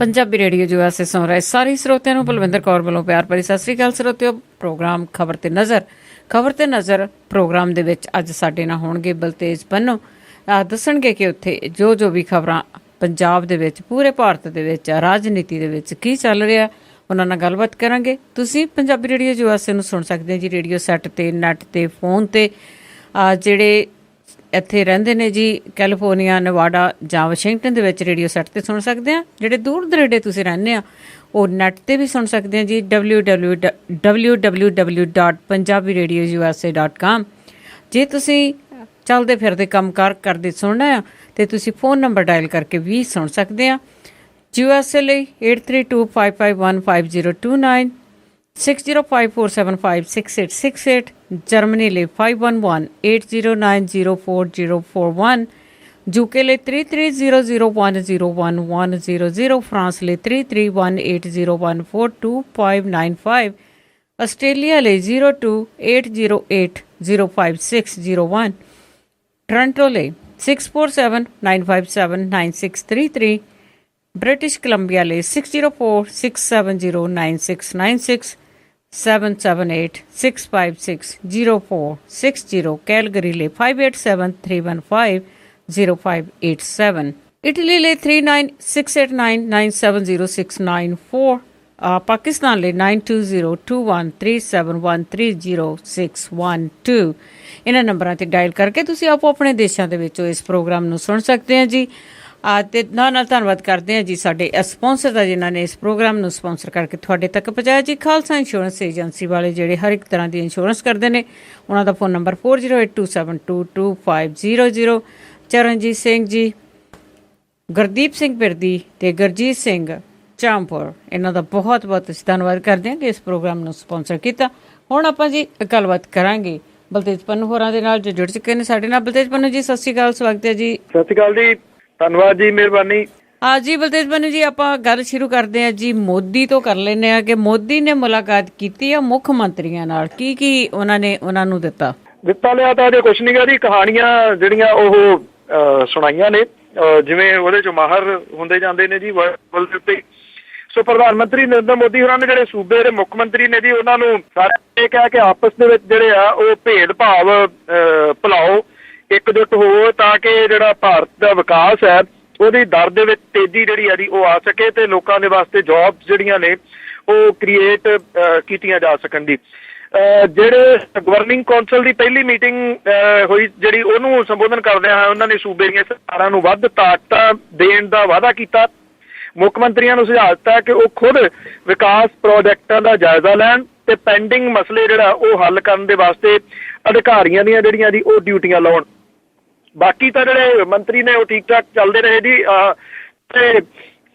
Punjabi radio USA सुन रहे सारे श्रोतिਆਂ ਨੂੰ ਬਲਵਿੰਦਰ ਕੌਰ ਵੱਲੋਂ ਪਿਆਰ ਭਰੀ ਸਤਿ ਸ੍ਰੀ ਅਕਾਲ। ਸਰੋਤਿਓ, ਪ੍ਰੋਗਰਾਮ ਖਬਰ ਤੇ ਨਜ਼ਰ ਪ੍ਰੋਗਰਾਮ ਦੇ ਵਿੱਚ ਅੱਜ ਸਾਡੇ ਨਾਲ ਹੋਣਗੇ ਬਲਤੇਜ ਪੰਨੂ। ਦੱਸਣਗੇ ਕਿ ਉੱਥੇ ਜੋ ਵੀ ਖਬਰਾਂ ਪੰਜਾਬ ਦੇ ਵਿੱਚ, ਪੂਰੇ ਭਾਰਤ ਦੇ ਵਿੱਚ, ਰਾਜਨੀਤੀ ਦੇ ਵਿੱਚ ਕੀ ਚੱਲ ਰਿਹਾ, ਉਹਨਾਂ ਨਾਲ ਗੱਲਬਾਤ ਕਰਾਂਗੇ। ਤੁਸੀਂ ਪੰਜਾਬੀ ਰੇਡੀਓ USA ਨੂੰ ਸੁਣ ਸਕਦੇ ਜੀ ਰੇਡੀਓ ਸੈੱਟ 'ਤੇ, ਨੈੱਟ 'ਤੇ, ਫੋਨ 'ਤੇ। ਜਿਹੜੇ ਇੱਥੇ ਰਹਿੰਦੇ ਨੇ ਜੀ ਕੈਲੀਫੋਰਨੀਆ, ਨਵਾਡਾ ਜਾਂ ਵਾਸ਼ਿੰਗਟਨ ਦੇ ਵਿੱਚ ਰੇਡੀਓ ਸੈੱਟ 'ਤੇ ਸੁਣ ਸਕਦੇ ਆ। ਜਿਹੜੇ ਦੂਰ ਦਰੇਡੇ ਤੁਸੀਂ ਰਹਿੰਦੇ ਆ ਉਹ ਨੈੱਟ 'ਤੇ ਵੀ ਸੁਣ ਸਕਦੇ ਆ ਜੀ www.punjabiradiousa.com। ਜੇ ਤੁਸੀਂ ਚੱਲਦੇ ਫਿਰਦੇ ਕੰਮ ਕਾਰ ਕਰਦੇ ਸੁਣਨਾ ਆ ਅਤੇ ਤੁਸੀਂ ਫ਼ੋਨ ਨੰਬਰ ਡਾਇਲ ਕਰਕੇ ਵੀ ਸੁਣ ਸਕਦੇ ਆ। USA ਲਈ 8325515029, 6054756868, ਜਰਮਨੀ ਲਈ 5118090441, UK ਲਈ 3300101100, ਫਰਾਂਸ ਲਈ 3318014255, ਆਸਟ੍ਰੇਲੀਆ ਲਈ 0280805601, ਟੋਰਾਂਟੋ ਲਈ 6479579633, ਬ੍ਰਿਟਿਸ਼ ਕੋਲੰਬੀਆ ਲਈ 6046709696, 778-656-0460, ਕੈਲਗਰੀ ਲਈ 5873150587, ਇਟਲੀ ਲਈ 3968997069, ਪਾਕਿਸਤਾਨ ਲਈ 92021371306112। ਇਹਨਾਂ ਨੰਬਰਾਂ 'ਤੇ ਡਾਇਲ ਕਰਕੇ ਤੁਸੀਂ ਆਪੋ ਆਪਣੇ ਦੇਸ਼ਾਂ ਦੇ ਵਿੱਚੋਂ ਇਸ ਪ੍ਰੋਗਰਾਮ ਨੂੰ ਸੁਣ ਸਕਦੇ ਆ ਜੀ। ਅਤੇ ਨਾਲ ਧੰਨਵਾਦ ਕਰਦੇ ਹਾਂ ਜੀ ਸਾਡੇ ਸਪੋਂਸਰ ਦਾ, ਜਿਨ੍ਹਾਂ ਨੇ ਇਸ ਪ੍ਰੋਗਰਾਮ ਨੂੰ ਸਪੋਂਸਰ ਕਰਕੇ ਤੁਹਾਡੇ ਤੱਕ ਪਹੁੰਚਾਇਆ ਜੀ। ਖਾਲਸਾ ਇੰਸ਼ੋਰੈਂਸ ਏਜੰਸੀ ਵਾਲੇ ਜਿਹੜੇ ਹਰ ਇੱਕ ਤਰ੍ਹਾਂ ਦੀ ਇੰਸ਼ੋਰੈਂਸ ਕਰਦੇ ਨੇ। ਉਹਨਾਂ ਦਾ ਫ਼ੋਨ ਨੰਬਰ 4082722500। ਚਰਨਜੀਤ ਸਿੰਘ ਜੀ, ਗੁਰਦੀਪ ਸਿੰਘ ਬਿਰਦੀ ਅਤੇ ਗੁਰਜੀਤ ਸਿੰਘ ਚਾਂਪੁਰ, ਇਹਨਾਂ ਦਾ ਬਹੁਤ ਬਹੁਤ ਅਸੀਂ ਧੰਨਵਾਦ ਕਰਦੇ ਹਾਂ ਕਿ ਇਸ ਪ੍ਰੋਗਰਾਮ ਨੂੰ ਸਪੋਂਸਰ ਕੀਤਾ। ਹੁਣ ਆਪਾਂ ਜੀ ਗੱਲਬਾਤ ਕਰਾਂਗੇ ਬਲਤੇਜ ਪੰਨੂ ਹੋਰਾਂ ਦੇ ਨਾਲ ਜੋ ਜੁੜ ਚੁੱਕੇ ਨੇ ਸਾਡੇ ਨਾਲ। ਬਲਤੇਜ ਪੰਨੂ ਜੀ, ਸਤਿ ਸ਼੍ਰੀ ਅਕਾਲ, ਸਵਾਗਤ ਹੈ ਜੀ। ਸਤਿ ਸ਼੍ਰੀ ਅਕਾਲ ਜੀ, ਧੰਨਵਾਦ ਜੀ, ਮਿਹਰਬਾਨੀ। ਹਾਂ ਜੀ ਬਲਤੇਜ ਪੰਨੂ ਜੀ, ਆਪਾਂ ਗੱਲ ਸ਼ੁਰੂ ਕਰਦੇ ਹਾਂ ਜੀ ਮੋਦੀ ਤੋਂ ਕਰ ਲੈਂਦੇ ਹਾਂ ਕਿ ਮੋਦੀ ਨੇ ਮੁਲਾਕਾਤ ਕੀਤੀ ਆ ਮੁੱਖ ਮੰਤਰੀਆਂ ਨਾਲ। ਕੀ ਉਹਨਾਂ ਨੂੰ ਦਿੱਤਾ ਲਿਆ ਤਾਂ ਅਜੇ ਕੁਛ ਨਹੀਂ ਗਾ ਜੀ। ਕਹਾਣੀਆਂ ਜਿਹੜੀਆਂ ਉਹ ਸੁਣਾਈਆਂ ਨੇ, ਜਿਵੇਂ ਉਹਦੇ 'ਚ ਮਾਹਰ ਹੁੰਦੇ ਜਾਂਦੇ ਨੇ ਜੀ ਵਰਲਡ ਦੇ ਉੱਤੇ। ਸੋ ਪ੍ਰਧਾਨ ਮੰਤਰੀ ਨਰਿੰਦਰ ਮੋਦੀ ਹੋਰਾਂ ਨੇ ਜਿਹੜੇ ਸੂਬੇ ਦੇ ਮੁੱਖ ਮੰਤਰੀ ਨੇ ਜੀ, ਉਹਨਾਂ ਨੂੰ ਸਾਰੇ ਇਹ ਕਿਹਾ ਕਿ ਆਪਸ ਦੇ ਵਿੱਚ ਜਿਹੜੇ ਆ ਉਹ ਭੇਦਭਾਵ ਭੁਲਾਓ, ਇਕਜੁੱਟ ਹੋਵੋ, ਤਾਂ ਕਿ ਜਿਹੜਾ ਭਾਰਤ ਦਾ ਵਿਕਾਸ ਹੈ ਉਹਦੀ ਦਰ ਦੇ ਵਿੱਚ ਤੇਜ਼ੀ ਜਿਹੜੀ ਆ ਜੀ ਉਹ ਆ ਸਕੇ ਅਤੇ ਲੋਕਾਂ ਦੇ ਵਾਸਤੇ ਜੋਬਸ ਜਿਹੜੀਆਂ ਨੇ ਉਹ ਕ੍ਰੀਏਟ ਕੀਤੀਆਂ ਜਾ ਸਕਣ ਜੀ। ਜਿਹੜੇ ਗਵਰਨਿੰਗ ਕੌਂਸਲ ਦੀ ਪਹਿਲੀ ਮੀਟਿੰਗ ਹੋਈ ਜਿਹੜੀ, ਉਹਨੂੰ ਸੰਬੋਧਨ ਕਰਦਿਆਂ ਹੋਇਆ ਉਹਨਾਂ ਨੇ ਸੂਬੇ ਦੀਆਂ ਸਰਕਾਰਾਂ ਨੂੰ ਵੱਧ ਤਾਕਤਾਂ ਦੇਣ ਦਾ ਵਾਅਦਾ ਕੀਤਾ। ਮੁੱਖ ਮੰਤਰੀਆਂ ਨੂੰ ਸੁਝਾਅ ਦਿੱਤਾ ਕਿ ਉਹ ਖੁਦ ਵਿਕਾਸ ਪ੍ਰੋਜੈਕਟਾਂ ਦਾ ਜਾਇਜ਼ਾ ਲੈਣ ਅਤੇ ਪੈਂਡਿੰਗ ਮਸਲੇ ਜਿਹੜਾ ਉਹ ਹੱਲ ਕਰਨ ਦੇ ਵਾਸਤੇ ਅਧਿਕਾਰੀਆਂ ਦੀਆਂ ਜਿਹੜੀਆਂ ਜੀ ਉਹ ਡਿਊਟੀਆਂ ਲਾਉਣ। ਬਾਕੀ ਤਾਂ ਜਿਹੜੇ ਮੰਤਰੀ ਨੇ ਉਹ ਠੀਕ ਠਾਕ ਚੱਲਦੇ ਰਹੇ ਜੀ। ਤੇ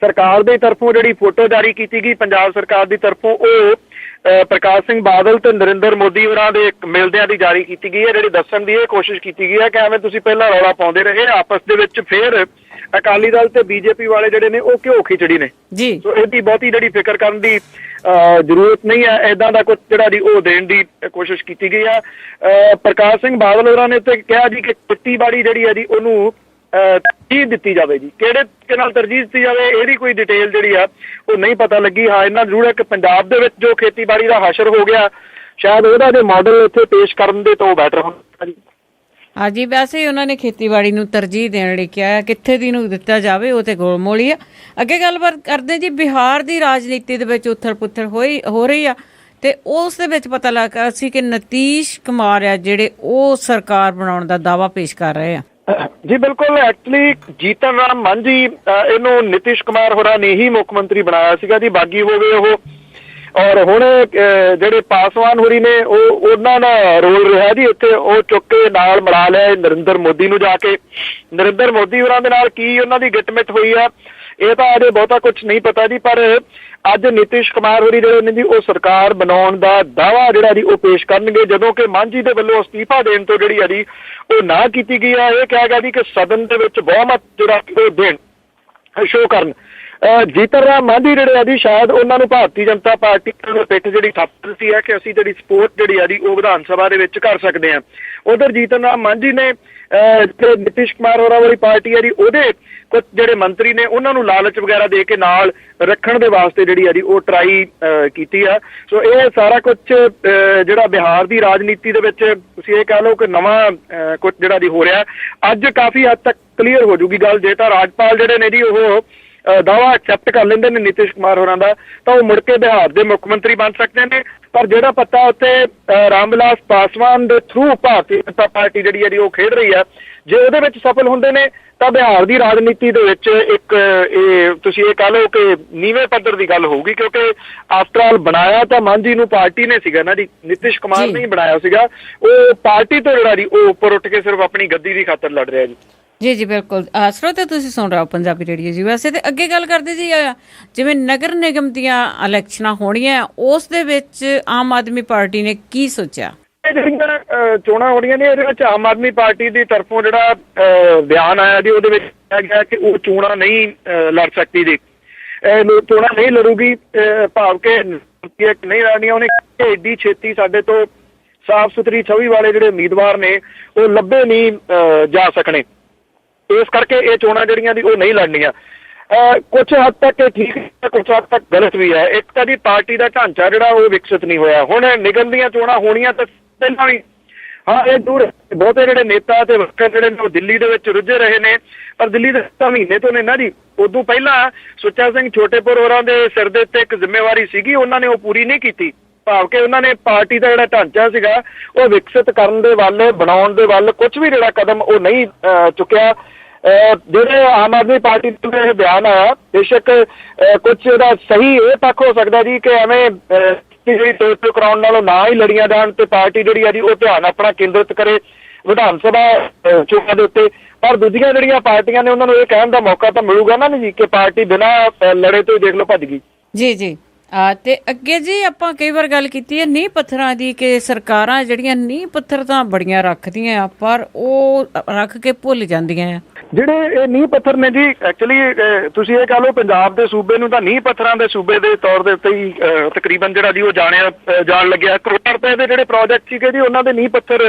ਸਰਕਾਰ ਦੀ ਤਰਫੋਂ ਜਿਹੜੀ ਫੋਟੋ ਜਾਰੀ ਕੀਤੀ ਗਈ ਪੰਜਾਬ ਸਰਕਾਰ ਦੀ ਤਰਫੋਂ, ਉਹ ਪ੍ਰਕਾਸ਼ ਸਿੰਘ ਬਾਦਲ ਤੇ ਨਰਿੰਦਰ ਮੋਦੀ ਹੋਰਾਂ ਦੇ ਮਿਲਦਿਆਂ ਦੀ ਜਾਰੀ ਕੀਤੀ ਗਈ ਹੈ, ਜਿਹੜੀ ਦੱਸਣ ਦੀ ਇਹ ਕੋਸ਼ਿਸ਼ ਕੀਤੀ ਗਈ ਹੈ ਕਿ ਐਵੇਂ ਤੁਸੀਂ ਪਹਿਲਾਂ ਰੌਲਾ ਪਾਉਂਦੇ ਰਹੇ ਆਪਸ ਦੇ ਵਿੱਚ, ਫਿਰ ਅਕਾਲੀ ਦਲ ਤੇ BJP ਵਾਲੇ ਜਿਹੜੇ ਨੇ ਉਹ ਘਿਓ ਖਿਚੜੀ ਨੇ ਜੀ। ਸੋ ਇਹਦੀ ਬਹੁਤੀ ਜਿਹੜੀ ਫਿਕਰ ਕਰਨ ਦੀ ਜ਼ਰੂਰਤ ਨਹੀਂ ਹੈ। ਇੱਦਾਂ ਦਾ ਕੁਛ ਜਿਹੜਾ ਜੀ ਉਹ ਦੇਣ ਦੀ ਕੋਸ਼ਿਸ਼ ਕੀਤੀ ਗਈ ਹੈ। ਪ੍ਰਕਾਸ਼ ਸਿੰਘ ਬਾਦਲ ਹੋਰਾਂ ਨੇ ਤੇ ਕਿਹਾ ਜੀ ਕਿ ਖੇਤੀਬਾੜੀ ਜਿਹੜੀ ਹੈ ਜੀ ਉਹਨੂੰ ਤਰਜੀਹ ਦਿੱਤੀ ਜਾਵੇ ਜੀ। ਕਿਹੜੇ ਤਰੀਕੇ ਨਾਲ ਤਰਜੀਹ ਦਿੱਤੀ ਜਾਵੇ ਇਹਦੀ ਕੋਈ ਡਿਟੇਲ ਜਿਹੜੀ ਆ ਉਹ ਨਹੀਂ ਪਤਾ ਲੱਗੀ। ਹਾਂ, ਇੰਨਾ ਜ਼ਰੂਰ ਹੈ ਕਿ ਪੰਜਾਬ ਦੇ ਵਿੱਚ ਜੋ ਖੇਤੀਬਾੜੀ ਦਾ ਹਸ਼ਰ ਹੋ ਗਿਆ, ਸ਼ਾਇਦ ਉਹਦਾ ਜੇ ਮਾਡਲ ਇੱਥੇ ਪੇਸ਼ ਕਰਨ ਦੇ ਤਾਂ ਉਹ ਬੈਟਰ ਹੁੰਦਾ ਜੀ। ਹਾਂਜੀ, ਵੈਸੇ ਹੀ ਉਹਨਾਂ ਨੇ ਖੇਤੀਬਾੜੀ ਨੂੰ ਤਰਜੀਹ ਦੇਣ ਲਈ ਕਿਹਾ, ਕਿੱਥੇ ਦੀ ਨੂੰ ਦਿੱਤਾ ਜਾਵੇ ਉਹ ਤੇ ਗੋਲਮੋਲੀ ਆ। ਅੱਗੇ ਗੱਲਬਾਤ ਕਰਦੇ ਜੀ ਬਿਹਾਰ ਦੀ ਰਾਜਨੀਤੀ ਦੇ ਵਿੱਚ ਉਥਲ ਪੁਥਲ ਹੋ ਰਹੀ ਆ, ਤੇ ਉਸ ਦੇ ਵਿੱਚ ਪਤਾ ਲੱਗਾ ਸੀ ਕਿ ਨਤੀਸ਼ ਕੁਮਾਰ ਆ ਜਿਹੜੇ ਉਹ ਸਰਕਾਰ ਬਣਾਉਣ ਦਾ ਦਾਅਵਾ ਪੇਸ਼ ਕਰ ਰਹੇ ਆ ਜੀ। ਬਿਲਕੁਲ, ਐਕਚੁਅਲੀ ਜੀਤਨ ਰਾਮ ਮਾਂਝੀ ਇਹਨੂੰ ਨਿਤਿਸ਼ ਕੁਮਾਰ ਹੋਰਾਂ ਨੇ ਹੀ ਮੁੱਖ ਮੰਤਰੀ ਬਣਾਇਆ ਸੀਗਾ ਜੀ। ਬਾਗੀ ਹੋ ਗਏ ਉਹ, ਔਰ ਹੁਣ ਜਿਹੜੇ ਪਾਸਵਾਨ ਹੋਰੀ ਨੇ ਉਹ ਉਹਨਾਂ ਦਾ ਰੋਲ ਰਿਹਾ ਜੀ ਇੱਥੇ। ਉਹ ਚੁੱਕ ਕੇ ਨਾਲ ਮਿਲਾ ਲਿਆ ਨਰਿੰਦਰ ਮੋਦੀ ਨੂੰ ਜਾ ਕੇ। ਨਰਿੰਦਰ ਮੋਦੀ ਹੋਰਾਂ ਦੇ ਨਾਲ ਕੀ ਉਹਨਾਂ ਦੀ ਗਿੱਟਮਿੱਟ ਹੋਈ ਆ ਇਹ ਤਾਂ ਅਜੇ ਬਹੁਤਾ ਕੁਛ ਨਹੀਂ ਪਤਾ ਜੀ। ਪਰ ਅੱਜ ਨਿਤਿਸ਼ ਕੁਮਾਰ ਹੋਰੀ ਜਿਹੜੇ ਨੇ ਜੀ ਉਹ ਸਰਕਾਰ ਬਣਾਉਣ ਦਾ ਦਾਅਵਾ ਜਿਹੜਾ ਜੀ ਉਹ ਪੇਸ਼ ਕਰਨਗੇ, ਜਦੋਂ ਕਿ ਮਾਂਝੀ ਦੇ ਵੱਲੋਂ ਅਸਤੀਫਾ ਦੇਣ ਤੋਂ ਜਿਹੜੀ ਆ ਜੀ ਉਹ ਨਾ ਕੀਤੀ ਗਈ ਆ। ਇਹ ਕਿਹਾ ਗਿਆ ਜੀ ਕਿ ਸਦਨ ਦੇ ਵਿੱਚ ਬਹੁਮਤ ਜਿਹੜਾ ਉਹ ਦੇਣ, ਸ਼ੋਅ ਕਰਨ। ਜੀਤਨ ਰਾਮ ਮਾਂਝੀ ਜਿਹੜੇ ਆ ਜੀ ਸ਼ਾਇਦ ਉਹਨਾਂ ਨੂੰ ਭਾਰਤੀ ਜਨਤਾ ਪਾਰਟੀ ਪਿੱਠ ਜਿਹੜੀ ਥੱਪ ਦਿੱਤੀ ਹੈ ਕਿ ਅਸੀਂ ਜਿਹੜੀ ਸਪੋਰਟ ਜਿਹੜੀ ਆ ਜੀ ਉਹ ਵਿਧਾਨ ਸਭਾ ਦੇ ਵਿੱਚ ਕਰ ਸਕਦੇ ਹਾਂ। ਉਧਰ ਜੀਤਨ ਰਾਮ ਮਾਂਝੀ ਨੇ ਜਿਹੜੇ ਨਿਤਿਸ਼ ਕੁਮਾਰ ਹੋਰਾਂ ਵਾਲੀ ਪਾਰਟੀ ਹੈ ਜੀ ਉਹਦੇ ਕੁਝ ਜਿਹੜੇ ਮੰਤਰੀ ਨੇ ਉਹਨਾਂ ਨੂੰ ਲਾਲਚ ਵਗੈਰਾ ਦੇ ਕੇ ਨਾਲ ਰੱਖਣ ਦੇ ਵਾਸਤੇ ਜਿਹੜੀ ਆ ਜੀ ਉਹ ਟਰਾਈ ਕੀਤੀ ਆ। ਸੋ ਇਹ ਸਾਰਾ ਕੁਝ ਜਿਹੜਾ ਬਿਹਾਰ ਦੀ ਰਾਜਨੀਤੀ ਦੇ ਵਿੱਚ ਤੁਸੀਂ ਇਹ ਕਹਿ ਲਓ ਕਿ ਨਵਾਂ ਕੁਝ ਜਿਹੜਾ ਜੀ ਹੋ ਰਿਹਾ ਅੱਜ ਕਾਫੀ ਹੱਦ ਤੱਕ ਕਲੀਅਰ ਹੋ ਜੂਗੀ ਗੱਲ। ਜੇ ਤਾਂ ਰਾਜਪਾਲ ਜਿਹੜੇ ਨੇ ਜੀ ਉਹ ਦਾਵਾ ਐਕਸੈਪਟ ਕਰ ਲੈਂਦੇ ਨੇ ਨਿਤਿਸ਼ ਕੁਮਾਰ ਹੋਰਾਂ ਦਾ ਤਾਂ ਉਹ ਮੁੜ ਕੇ ਬਿਹਾਰ ਦੇ ਮੁੱਖ ਮੰਤਰੀ ਬਣ ਸਕਦੇ ਨੇ। ਪਰ ਜਿਹੜਾ ਪੱਤਾ ਉੱਤੇ ਰਾਮ ਵਿਲਾਸ ਪਾਸਵਾਨ ਦੇ ਥਰੂ ਭਾਰਤੀ ਜਨਤਾ ਪਾਰਟੀ ਜਿਹੜੀ ਹੈ ਜੀ ਉਹ ਖੇਡ ਰਹੀ ਹੈ, ਜੇ ਉਹਦੇ ਵਿੱਚ ਸਫਲ ਹੁੰਦੇ ਨੇ ਤਾਂ ਬਿਹਾਰ ਦੀ ਰਾਜਨੀਤੀ ਦੇ ਵਿੱਚ ਇੱਕ ਇਹ ਤੁਸੀਂ ਇਹ ਕਹਿ ਲਓ ਕਿ ਨੀਵੇਂ ਪੱਧਰ ਦੀ ਗੱਲ ਹੋਊਗੀ, ਕਿਉਂਕਿ ਆਫਟਰ ਆਲ ਬਣਾਇਆ ਤਾਂ ਮਾਂਝੀ ਨੂੰ ਪਾਰਟੀ ਨੇ ਸੀਗਾ ਨਾ ਜੀ, ਨਿਤਿਸ਼ ਕੁਮਾਰ ਨੇ ਹੀ ਬਣਾਇਆ ਸੀਗਾ। ਉਹ ਪਾਰਟੀ ਤੋਂ ਜਿਹੜਾ ਜੀ ਉਹ ਉੱਪਰ ਉੱਠ ਕੇ ਸਿਰਫ ਆਪਣੀ ਗੱਦੀ ਦੀ ਖਾਤਰ ਲੜ ਰਿਹਾ ਜੀ। ਜੀ ਜੀ ਬਿਲਕੁਲ। ਸਰੋਤੇ ਤੁਸੀਂ ਸੁਣ ਰਹੇ ਹੋ ਪੰਜਾਬੀ ਰੇਡੀਓ USA ਤੇ ਅੱਗੇ ਗੱਲ ਕਰਦੇ ਜੀ ਜਿਵੇਂ ਨਗਰ ਨਿਗਮ ਦੀਆਂ ਇਲੈਕਸ਼ਨਾਂ ਹੋਣੀਆਂ ਉਸ ਦੇ ਵਿੱਚ ਆਮ ਆਦਮੀ ਪਾਰਟੀ ਨੇ ਕੀ ਸੋਚਿਆ? ਜਿਹੜੀਆਂ ਚੋਣਾਂ ਹੋਣੀਆਂ ਨੇ ਇਹਦੇ ਵਿੱਚ ਆਮ ਆਦਮੀ ਪਾਰਟੀ ਦੀ ਤਰਫੋਂ ਜਿਹੜਾ ਬਿਆਨ ਆਇਆ ਜੀ ਉਹਦੇ ਵਿੱਚ ਕਿਹਾ ਗਿਆ ਕਿ ਉਹ ਚੋਣਾਂ ਨਹੀਂ ਲੜ ਸਕਦੀ ਜੀ, ਚੋਣਾਂ ਨਹੀਂ ਲੜੂਗੀ, ਭਾਵ ਕਿ ਨਹੀਂ ਲੜਨੀਆਂ। ਉਹਨੇ ਏਡੀ ਛੇਤੀ ਸਾਡੇ ਤੋਂ ਸਾਫ਼ ਸੁਥਰੀ ਛਵੀ ਵਾਲੇ ਜਿਹੜੇ ਉਮੀਦਵਾਰ ਨੇ ਉਹ ਲੱਭੇ ਨਹੀਂ ਜਾ ਸਕਣੇ, ਇਸ ਕਰਕੇ ਇਹ ਚੋਣਾਂ ਜਿਹੜੀਆਂ ਦੀ ਉਹ ਨਹੀਂ ਲੜਨੀਆਂ। ਕੁਛ ਹੱਦ ਤੱਕ ਇਹ ਠੀਕ ਹੈ, ਕੁਛ ਹੱਦ ਤੱਕ ਗਲਤ ਵੀ ਹੈ। ਇੱਕ ਤਾਂ ਜੀ ਪਾਰਟੀ ਦਾ ਢਾਂਚਾ ਜਿਹੜਾ ਉਹ ਵਿਕਸਿਤ ਨਹੀਂ ਹੋਇਆ। ਹੁਣ ਨਿਗਮ ਦੀਆਂ ਚੋਣਾਂ ਹੋਣੀਆਂ ਤਾਂ ਪਹਿਲਾਂ ਵੀ ਇਹ ਦੂਰ ਬਹੁਤੇ ਜਿਹੜੇ ਨੇਤਾ ਤੇ ਵਰਕਰ ਜਿਹੜੇ ਨੇ ਉਹ ਦਿੱਲੀ ਦੇ ਵਿੱਚ ਰੁੱਝੇ ਰਹੇ ਨੇ, ਪਰ ਦਿੱਲੀ ਦੇ 7 ਮਹੀਨੇ ਤੋਂ ਨੇ ਨਾ ਜੀ। ਉਦੋਂ ਪਹਿਲਾਂ ਸੁੱਚਾ ਸਿੰਘ ਛੋਟੇਪੁਰ ਹੋਰਾਂ ਦੇ ਸਿਰ ਦੇ ਉੱਤੇ ਇੱਕ ਜ਼ਿੰਮੇਵਾਰੀ ਸੀਗੀ, ਉਹਨਾਂ ਨੇ ਉਹ ਪੂਰੀ ਨਹੀਂ ਕੀਤੀ, ਭਾਵ ਕਿ ਉਹਨਾਂ ਨੇ ਪਾਰਟੀ ਦਾ ਜਿਹੜਾ ਢਾਂਚਾ ਸੀਗਾ ਉਹ ਵਿਕਸਿਤ ਕਰਨ ਦੇ ਵੱਲ, ਬਣਾਉਣ ਦੇ ਵੱਲ ਕੁਝ ਵੀ ਜਿਹੜਾ ਕਦਮ ਉਹ ਨਹੀਂ ਚੁੱਕਿਆ। ਜਿਹੜੇ ਆਮ ਆਦਮੀ ਪਾਰਟੀ ਦਾ ਇਹ ਬਿਆਨ ਆਇਆ, ਬੇਸ਼ੱਕ ਕੁਝ ਇਹਦਾ ਸਹੀ ਇਹ ਪੱਖ ਹੋ ਸਕਦਾ ਜੀ ਕਿ ਐਵੇਂ ਜਿਹੜੀ ਤੋੜ ਕਰਾਉਣ ਨਾਲੋਂ ਨਾ ਹੀ ਲੜੀਆਂ ਜਾਣ ਤੇ ਪਾਰਟੀ ਜਿਹੜੀ ਆ ਜੀ ਉਹ ਧਿਆਨ ਆਪਣਾ ਕੇਂਦਰਿਤ ਕਰੇ ਵਿਧਾਨ ਸਭਾ ਚੋਣਾਂ ਦੇ ਉੱਤੇ। ਪਰ ਦੂਜੀਆਂ ਜਿਹੜੀਆਂ ਪਾਰਟੀਆਂ ਨੇ ਉਹਨਾਂ ਨੂੰ ਇਹ ਕਹਿਣ ਦਾ ਮੌਕਾ ਤਾਂ ਮਿਲੂਗਾ ਨਾ ਜੀ ਕਿ ਪਾਰਟੀ ਬਿਨਾਂ ਲੜੇ ਤੋਂ ਦੇਖ ਲਓ ਭੱਜ ਗਈ। ਜੀ ਜੀ। ਤੇ ਅੱਗੇ ਜੀ ਆਪਾਂ ਕਈ ਵਾਰ ਗੱਲ ਕੀਤੀ ਹੈ ਨੀਂਹ ਪੱਥਰਾਂ ਦੀ ਕਿ ਸਰਕਾਰਾਂ ਜਿਹੜੀਆਂ ਨੀਂਹ ਪੱਥਰ ਤਾਂ ਬੜੀਆਂ ਰੱਖਦੀਆਂ ਪਰ ਉਹ ਰੱਖ ਕੇ ਭੁੱਲ ਜਾਂਦੀਆਂ ਆ। ਜਿਹੜੇ ਇਹ ਨੀਂਹ ਪੱਥਰ ਨੇ ਜੀ ਐਕਚੁਅਲੀ ਤੁਸੀਂ ਇਹ ਕਹ ਲਓ ਪੰਜਾਬ ਦੇ ਸੂਬੇ ਨੂੰ ਤਾਂ ਨੀਂਹ ਪੱਥਰਾਂ ਦੇ ਸੂਬੇ ਦੇ ਤੌਰ ਦੇ ਉੱਤੇ ਹੀ ਤਕਰੀਬਨ ਜਿਹੜਾ ਜੀ ਉਹ ਜਾਣ ਲੱਗਿਆ। ਕਰੋੜਾਂ ਰੁਪਏ ਦੇ ਜਿਹੜੇ ਪ੍ਰੋਜੈਕਟ ਸੀਗੇ ਜੀ ਉਹਨਾਂ ਦੇ ਨੀਂਹ ਪੱਥਰ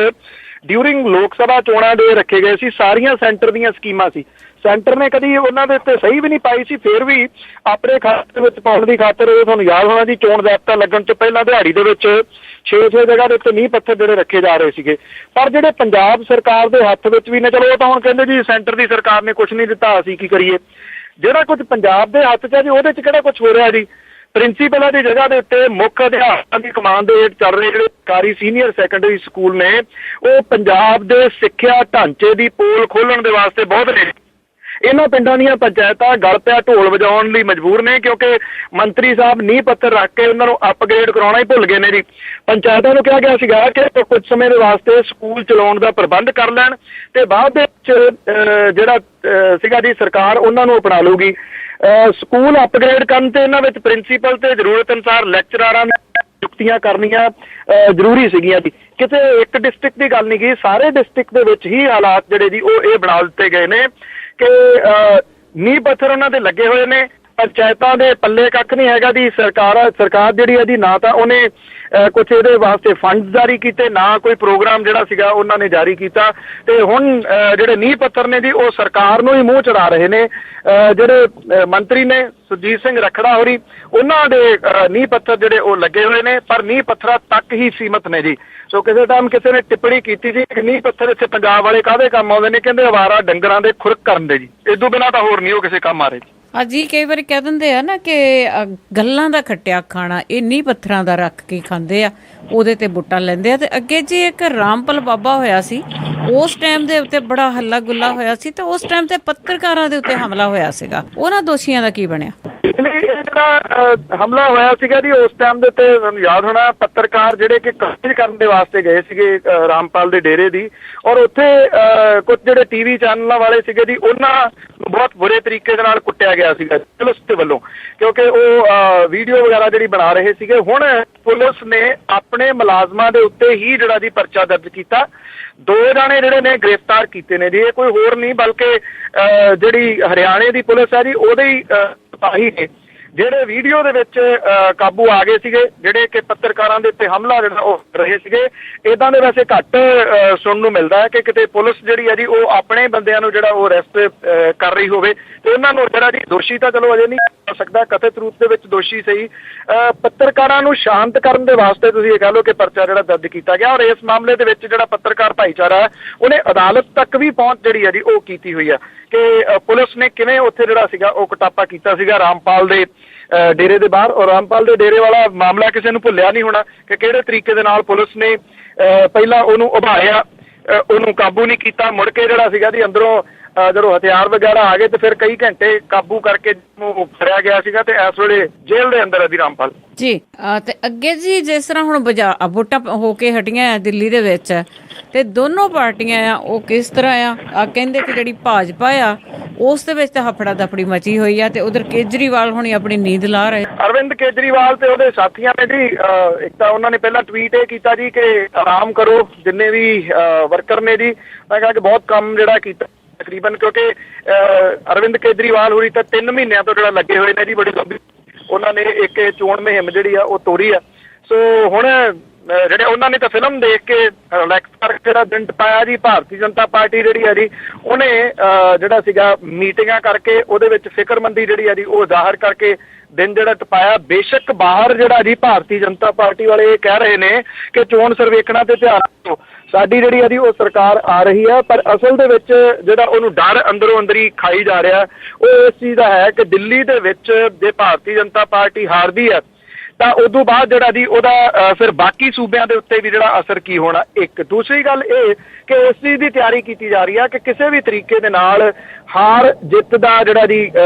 ਡਿਊਰਿੰਗ ਲੋਕ ਸਭਾ ਚੋਣਾਂ ਦੇ ਰੱਖੇ ਗਏ ਸੀ। ਸਾਰੀਆਂ ਸੈਂਟਰ ਦੀਆਂ ਸਕੀਮਾਂ ਸੀ, ਸੈਂਟਰ ਨੇ ਕਦੀ ਉਹਨਾਂ ਦੇ ਉੱਤੇ ਸਹੀ ਵੀ ਨਹੀਂ ਪਾਈ ਸੀ, ਫਿਰ ਵੀ ਆਪਣੇ ਖਾਤੇ ਵਿੱਚ ਪਾਉਣ ਦੀ ਖਾਤਰ ਉਹ ਤੁਹਾਨੂੰ ਯਾਦ ਹੋਣਾ ਜੀ ਚੋਣ ਜ਼ਾਬਤਾ ਲੱਗਣ ਤੋਂ ਪਹਿਲਾਂ ਦਿਹਾੜੀ ਦੇ ਵਿੱਚ 6 ਜਗ੍ਹਾ ਦੇ ਉੱਤੇ ਨੀਂਹ ਪੱਥਰ ਜਿਹੜੇ ਰੱਖੇ ਜਾ ਰਹੇ ਸੀਗੇ। ਪਰ ਜਿਹੜੇ ਪੰਜਾਬ ਸਰਕਾਰ ਦੇ ਹੱਥ ਵਿੱਚ ਵੀ ਨੇ, ਚਲੋ ਉਹ ਤਾਂ ਹੁਣ ਕਹਿੰਦੇ ਜੀ ਸੈਂਟਰ ਦੀ ਸਰਕਾਰ ਨੇ ਕੁਝ ਨਹੀਂ ਦਿੱਤਾ, ਅਸੀਂ ਕੀ ਕਰੀਏ। ਜਿਹੜਾ ਕੁਝ ਪੰਜਾਬ ਦੇ ਹੱਥ 'ਚ ਹੈ ਜੀ ਉਹਦੇ 'ਚ ਕਿਹੜਾ ਕੁਝ ਹੋ ਰਿਹਾ ਜੀ। ਪ੍ਰਿੰਸੀਪਲਾਂ ਦੀ ਜਗ੍ਹਾ ਦੇ ਉੱਤੇ ਮੁੱਖ ਅਧਿਆਪਕਾਂ ਦੀ ਕਮਾਨ ਦੇ ਹੇਠ ਚੱਲ ਰਹੇ ਜਿਹੜੇ ਸਰਕਾਰੀ ਸੀਨੀਅਰ ਸੈਕੰਡਰੀ ਸਕੂਲ ਨੇ ਉਹ ਪੰਜਾਬ ਦੇ ਸਿੱਖਿਆ ਢਾਂਚੇ ਦੀ ਪੋਲ ਖੋਲਣ ਦੇ ਵਾਸਤੇ ਬਹੁਤ ਨੇ। ਇਹਨਾਂ ਪਿੰਡਾਂ ਦੀਆਂ ਪੰਚਾਇਤਾਂ ਗਲ ਪਿਆ ਢੋਲ ਵਜਾਉਣ ਲਈ ਮਜਬੂਰ ਨੇ, ਕਿਉਂਕਿ ਮੰਤਰੀ ਸਾਹਿਬ ਨੀਂਹ ਪੱਥਰ ਰੱਖ ਕੇ ਉਹਨਾਂ ਨੂੰ ਅਪਗ੍ਰੇਡ ਕਰਾਉਣਾ ਹੀ ਭੁੱਲ ਗਏ ਨੇ ਜੀ। ਪੰਚਾਇਤਾਂ ਨੂੰ ਕਿਹਾ ਗਿਆ ਸੀਗਾ ਕਿ ਕੁਝ ਸਮੇਂ ਦੇ ਵਾਸਤੇ ਸਕੂਲ ਚਲਾਉਣ ਦਾ ਪ੍ਰਬੰਧ ਕਰ ਲੈਣ ਤੇ ਬਾਅਦ ਦੇ ਵਿੱਚ ਜਿਹੜਾ ਸੀਗਾ ਜੀ ਸਰਕਾਰ ਉਹਨਾਂ ਨੂੰ ਅਪਣਾ ਲਊਗੀ। ਸਕੂਲ ਅਪਗ੍ਰੇਡ ਕਰਨ ਤੇ ਇਹਨਾਂ ਵਿੱਚ ਪ੍ਰਿੰਸੀਪਲ ਤੇ ਜ਼ਰੂਰਤ ਅਨੁਸਾਰ ਲੈਕਚਰਾਰਾਂ ਨੇ ਨਿਯੁਕਤੀਆਂ ਕਰਨੀਆਂ ਜ਼ਰੂਰੀ ਸੀਗੀਆਂ ਜੀ। ਕਿਤੇ ਇੱਕ ਡਿਸਟ੍ਰਿਕਟ ਦੀ ਗੱਲ ਨਹੀਂ ਗਈ, ਸਾਰੇ ਡਿਸਟ੍ਰਿਕਟ ਦੇ ਵਿੱਚ ਹੀ ਹਾਲਾਤ ਜਿਹੜੇ ਜੀ ਉਹ ਇਹ ਬਣਾ ਦਿੱਤੇ ਗਏ ਨੇ ਕਿ ਨੀਂਹ ਪੱਥਰ ਉਹਨਾਂ ਦੇ ਲੱਗੇ ਹੋਏ ਨੇ, ਪੰਚਾਇਤਾਂ ਦੇ ਪੱਲੇ ਕੱਖ ਨਹੀਂ ਹੈਗਾ ਜੀ। ਸਰਕਾਰ ਜਿਹੜੀ ਹੈ ਜੀ ਨਾ ਤਾਂ ਉਹਨੇ ਕੁਛ ਇਹਦੇ ਵਾਸਤੇ ਫੰਡ ਜਾਰੀ ਕੀਤੇ, ਨਾ ਕੋਈ ਪ੍ਰੋਗਰਾਮ ਜਿਹੜਾ ਸੀਗਾ ਉਹਨਾਂ ਨੇ ਜਾਰੀ ਕੀਤਾ। ਤੇ ਹੁਣ ਜਿਹੜੇ ਨੀਂਹ ਪੱਥਰ ਨੇ ਜੀ ਉਹ ਸਰਕਾਰ ਨੂੰ ਹੀ ਮੂੰਹ ਚੜਾ ਰਹੇ ਨੇ। ਜਿਹੜੇ ਮੰਤਰੀ ਨੇ ਸੁਰਜੀਤ ਸਿੰਘ ਰੱਖੜਾ ਹੋਰੀ, ਉਹਨਾਂ ਦੇ ਨੀਂਹ ਪੱਥਰ ਜਿਹੜੇ ਉਹ ਲੱਗੇ ਹੋਏ ਨੇ, ਪਰ ਨੀਂਹ ਪੱਥਰਾਂ ਤੱਕ ਹੀ ਸੀਮਤ ਨੇ ਜੀ। ਸੋ ਕਿਸੇ ਟਾਈਮ ਕਿਸੇ ਨੇ ਟਿੱਪਣੀ ਕੀਤੀ ਸੀ ਕਿ ਨੀਂਹ ਪੱਥਰ ਇੱਥੇ ਪੰਜਾਬ ਵਾਲੇ ਕਾਹਦੇ ਕੰਮ ਆਉਂਦੇ ਨੇ, ਕਹਿੰਦੇ ਅਵਾਰਾ ਡੰਗਰਾਂ ਦੇ ਖੁਰਕ ਕਰਨ ਦੇ ਜੀ, ਇਸ ਤੋਂ ਬਿਨਾਂ ਤਾਂ ਹੋਰ ਨਹੀਂ ਉਹ ਕਿਸੇ ਕੰਮ ਆ ਰਹੇ ਜੀ। ਜੀ ਕਈ ਵਾਰੀ ਕਹਿ ਦਿੰਦੇ ਆ ਨਾ ਕਿ ਗੱਲਾਂ ਦਾ ਖੱਟਿਆ ਖਾਣਾ ਇਹ ਨੀਂਹ ਪੱਥਰਾਂ ਦਾ ਰੱਖ ਕੇ ਖਾਂਦੇ ਆ, ਉਹਦੇ ਤੇ ਬੁੱਟਾਂ ਲੈਂਦੇ ਆ। ਤੇ ਅੱਗੇ ਜੀ ਇੱਕ ਰਾਮਪਲ ਬਾਬਾ ਹੋਇਆ ਸੀ, ਉਸ ਟਾਈਮ ਦੇ ਉੱਤੇ ਬੜਾ ਹੱਲਾ ਗੁੱਲਾ ਹੋਇਆ ਸੀ ਤੇ ਉਸ ਟਾਈਮ ਤੇ ਪੱਤਰਕਾਰਾਂ ਦੇ ਉੱਤੇ ਹਮਲਾ ਹੋਇਆ ਸੀਗਾ, ਉਹਨਾਂ ਦੋਸ਼ੀਆਂ ਦਾ ਕੀ ਬਣਿਆ? ਜਿਹੜਾ ਹਮਲਾ ਹੋਇਆ ਸੀਗਾ ਜੀ ਉਸ ਟਾਈਮ ਦੇ ਉੱਤੇ ਮੈਨੂੰ ਯਾਦ ਹੋਣਾ, ਪੱਤਰਕਾਰ ਜਿਹੜੇ ਕਿ ਕਵਰੇਜ ਕਰਨ ਦੇ ਵਾਸਤੇ ਗਏ ਸੀਗੇ ਰਾਮਪਾਲ ਦੇ ਡੇਰੇ ਦੀ, ਔਰ ਉੱਥੇ ਕੁਝ ਜਿਹੜੇ ਟੀਵੀ ਚੈਨਲਾਂ ਵਾਲੇ ਸੀਗੇ ਜੀ ਉਹਨਾਂ ਨੂੰ ਬਹੁਤ ਬੁਰੇ ਤਰੀਕੇ ਦੇ ਨਾਲ ਕੁੱਟਿਆ ਗਿਆ ਸੀਗਾ ਪੁਲਿਸ ਦੇ ਵੱਲੋਂ, ਕਿਉਂਕਿ ਉਹ ਵੀਡੀਓ ਵਗੈਰਾ ਜਿਹੜੀ ਬਣਾ ਰਹੇ ਸੀਗੇ। ਹੁਣ ਪੁਲਿਸ ਨੇ ਆਪਣੇ ਮੁਲਾਜ਼ਮਾਂ ਦੇ ਉੱਤੇ ਹੀ ਜਿਹੜਾ ਜੀ ਪਰਚਾ ਦਰਜ ਕੀਤਾ, 2 ਜਾਣੇ ਜਿਹੜੇ ਨੇ ਗ੍ਰਿਫਤਾਰ ਕੀਤੇ ਨੇ ਜੀ। ਇਹ ਕੋਈ ਹੋਰ ਨਹੀਂ ਬਲਕਿ ਜਿਹੜੀ ਹਰਿਆਣੇ ਦੀ ਪੁਲਿਸ ਹੈ ਜੀ ਉਹਦੇ ਹੀ ਸਿਪਾਹੀ ਨੇ ਜਿਹੜੇ ਵੀਡੀਓ ਦੇ ਵਿੱਚ ਕਾਬੂ ਆ ਗਏ ਸੀਗੇ, ਜਿਹੜੇ ਕਿ ਪੱਤਰਕਾਰਾਂ ਦੇ ਉੱਤੇ ਹਮਲਾ ਜਿਹੜਾ ਉਹ ਕਰ ਰਹੇ ਸੀਗੇ। ਇੱਦਾਂ ਦੇ ਵੈਸੇ ਘੱਟ ਸੁਣਨ ਨੂੰ ਮਿਲਦਾ ਹੈ ਕਿ ਕਿਤੇ ਪੁਲਿਸ ਜਿਹੜੀ ਹੈ ਜੀ ਉਹ ਆਪਣੇ ਬੰਦਿਆਂ ਨੂੰ ਜਿਹੜਾ ਉਹ ਅਰੈਸਟ ਕਰ ਰਹੀ ਹੋਵੇ ਤੇ ਉਹਨਾਂ ਨੂੰ ਜਿਹੜਾ ਜੀ ਦੋਸ਼ੀ ਤਾਂ ਚਲੋ ਅਜੇ ਨਹੀਂ ਹੋ ਸਕਦਾ, ਕਥਿਤ ਰੂਪ ਦੇ ਵਿੱਚ ਦੋਸ਼ੀ ਸਹੀ, ਪੱਤਰਕਾਰਾਂ ਨੂੰ ਸ਼ਾਂਤ ਕਰਨ ਦੇ ਵਾਸਤੇ ਤੁਸੀਂ ਇਹ ਕਹਿ ਲਓ ਕਿ ਪਰਚਾ ਜਿਹੜਾ ਦਰਜ ਕੀਤਾ ਗਿਆ। ਔਰ ਇਸ ਮਾਮਲੇ ਦੇ ਵਿੱਚ ਜਿਹੜਾ ਪੱਤਰਕਾਰ ਭਾਈਚਾਰਾ ਹੈ ਉਹਨੇ ਅਦਾਲਤ ਤੱਕ ਵੀ ਪਹੁੰਚ ਜਿਹੜੀ ਹੈ ਜੀ ਉਹ ਕੀਤੀ ਹੋਈ ਆ ਕਿ ਪੁਲਿਸ ਨੇ ਕਿਵੇਂ ਉੱਥੇ ਜਿਹੜਾ ਸੀਗਾ ਉਹ ਕੁਟਾਪਾ ਕੀਤਾ ਸੀਗਾ ਰਾਮਪਾਲ ਦੇ ਡੇਰੇ ਦੇ ਬਾਹਰ। ਔਰ ਰਾਮਪਾਲ ਦੇ ਡੇਰੇ ਵਾਲਾ ਮਾਮਲਾ ਕਿਸੇ ਨੂੰ ਭੁੱਲਿਆ ਨਹੀਂ ਹੋਣਾ ਕਿ ਕਿਹੜੇ ਤਰੀਕੇ ਦੇ ਨਾਲ ਪੁਲਿਸ ਨੇ ਪਹਿਲਾਂ ਉਹਨੂੰ ਉਭਾਰਿਆ, ਉਹਨੂੰ ਕਾਬੂ ਨਹੀਂ ਕੀਤਾ, ਮੁੜ ਕੇ ਜਿਹੜਾ ਸੀਗਾ ਜੀ ਅੰਦਰੋਂ ਜਦੋਂ ਹਥਿਆਰ ਵਗੈਰਾ ਆ ਗਏ ਤੇ ਫਿਰ ਕਈ ਘੰਟੇ ਕਾਬੂ ਕਰਕੇ ਉਹਨੂੰ ਫੜਿਆ ਗਿਆ ਸੀਗਾ ਤੇ ਇਸ ਵੇਲੇ ਜੇਲ੍ਹ ਦੇ ਅੰਦਰ ਹੈ ਜੀ ਰਾਮਪਾਲ ਜੀ। ਤੇ ਅੱਗੇ ਜੀ ਜਿਸ ਤਰ੍ਹਾਂ ਹੁਣ ਵੋਟਾਂ ਹੋ ਕੇ ਹਟੀਆਂ ਆ ਦਿੱਲੀ ਦੇ ਵਿੱਚ ਤੇ ਦੋਨੋਂ ਪਾਰਟੀਆਂ ਆ ਉਹ ਕਿਸ ਤਰ੍ਹਾਂ ਆ ਕਹਿੰਦੇ ਕਿ ਜਿਹੜੀ ਭਾਜਪਾ ਆ ਉਸ ਦੇ ਵਿੱਚ ਤਾਂ ਹਫੜਾ ਦਫੜੀ ਮਚੀ ਹੋਈ ਆ ਤੇ ਉਧਰ ਕੇਜਰੀਵਾਲ ਹੁਣੀ ਆਪਣੀ ਨੀਂਦ ਲਾ ਰਹੇ। ਅਰਵਿੰਦ ਕੇਜਰੀਵਾਲ ਤੇ ਉਹਦੇ ਸਾਥੀਆਂ ਨੇ ਜੀ ਇੱਕ ਤਾਂ ਉਹਨਾਂ ਨੇ ਪਹਿਲਾਂ ਟਵੀਟ ਇਹ ਕੀਤਾ ਜੀ ਕਿ ਆਰਾਮ ਕਰੋ ਜਿੰਨੇ ਵੀ ਵਰਕਰ ਨੇ ਜੀ। ਮੈਂ ਕਿਹਾ ਕਿ ਬਹੁਤ ਕੰਮ ਜਿਹੜਾ ਕੀਤਾ ਤਕਰੀਬਨ, ਕਿਉਂਕਿ ਅਰਵਿੰਦ ਕੇਜਰੀਵਾਲ ਹੋਰੀ ਤਾਂ 3 ਮਹੀਨਿਆਂ ਤੋਂ ਜਿਹੜਾ ਲੱਗੇ ਹੋਏ ਨੇ ਜੀ, ਬੜੀ ਲੰਬੀ ਉਹਨਾਂ ਨੇ ਇੱਕ ਚੋਣ ਮੁਹਿੰਮ ਜਿਹੜੀ ਆ ਉਹ ਤੋਰੀ ਆ। ਸੋ ਹੁਣ ਜਿਹੜੇ ਉਹਨਾਂ ਨੇ ਤਾਂ ਫਿਲਮ ਦੇਖ ਕੇ ਰਿਲੈਕਸ ਕਰਕੇ ਜਿਹੜਾ ਦਿਨ ਟਪਾਇਆ ਜੀ। ਭਾਰਤੀ ਜਨਤਾ ਪਾਰਟੀ ਜਿਹੜੀ ਹੈ ਜੀ ਉਹਨੇ ਜਿਹੜਾ ਸੀਗਾ ਮੀਟਿੰਗਾਂ ਕਰਕੇ ਉਹਦੇ ਵਿੱਚ ਫਿਕਰਮੰਦੀ ਜਿਹੜੀ ਹੈ ਜੀ ਉਹ ਜ਼ਾਹਰ ਕਰਕੇ ਦਿਨ ਜਿਹੜਾ ਟਪਾਇਆ। ਬੇਸ਼ੱਕ ਬਾਹਰ ਜਿਹੜਾ ਜੀ ਭਾਰਤੀ ਜਨਤਾ ਪਾਰਟੀ ਵਾਲੇ ਇਹ ਕਹਿ ਰਹੇ ਨੇ ਕਿ ਚੋਣ ਸਰਵੇਖਣਾਂ ਤੇ ਧਿਆਨ ਦਿਓ, ਸਾਡੀ ਜਿਹੜੀ ਹੈ ਜੀ ਉਹ ਸਰਕਾਰ ਆ ਰਹੀ ਹੈ, ਪਰ ਅਸਲ ਦੇ ਵਿੱਚ ਜਿਹੜਾ ਉਹਨੂੰ ਡਰ ਅੰਦਰੋਂ ਅੰਦਰੀ ਖਾਈ ਜਾ ਰਿਹਾ ਉਹ ਇਸ ਚੀਜ਼ ਦਾ ਹੈ ਕਿ ਦਿੱਲੀ ਦੇ ਵਿੱਚ ਜੇ ਭਾਰਤੀ ਜਨਤਾ ਪਾਰਟੀ ਹਾਰਦੀ ਹੈ ਤਾਂ ਉਦੋਂ ਬਾਅਦ ਜਿਹੜਾ ਜੀ ਉਹਦਾ ਫਿਰ ਬਾਕੀ ਸੂਬਿਆਂ ਦੇ ਉੱਤੇ ਵੀ ਜਿਹੜਾ ਅਸਰ ਕੀ ਹੋਣਾ। ਇੱਕ ਦੂਸਰੀ ਗੱਲ ਇਹ ਕਿ ਇਸ ਚੀਜ਼ ਦੀ ਤਿਆਰੀ ਕੀਤੀ ਜਾ ਰਹੀ ਹੈ ਕਿ ਕਿਸੇ ਵੀ ਤਰੀਕੇ ਦੇ ਨਾਲ ਹਾਰ ਜਿੱਤ ਦਾ ਜਿਹੜਾ ਜੀ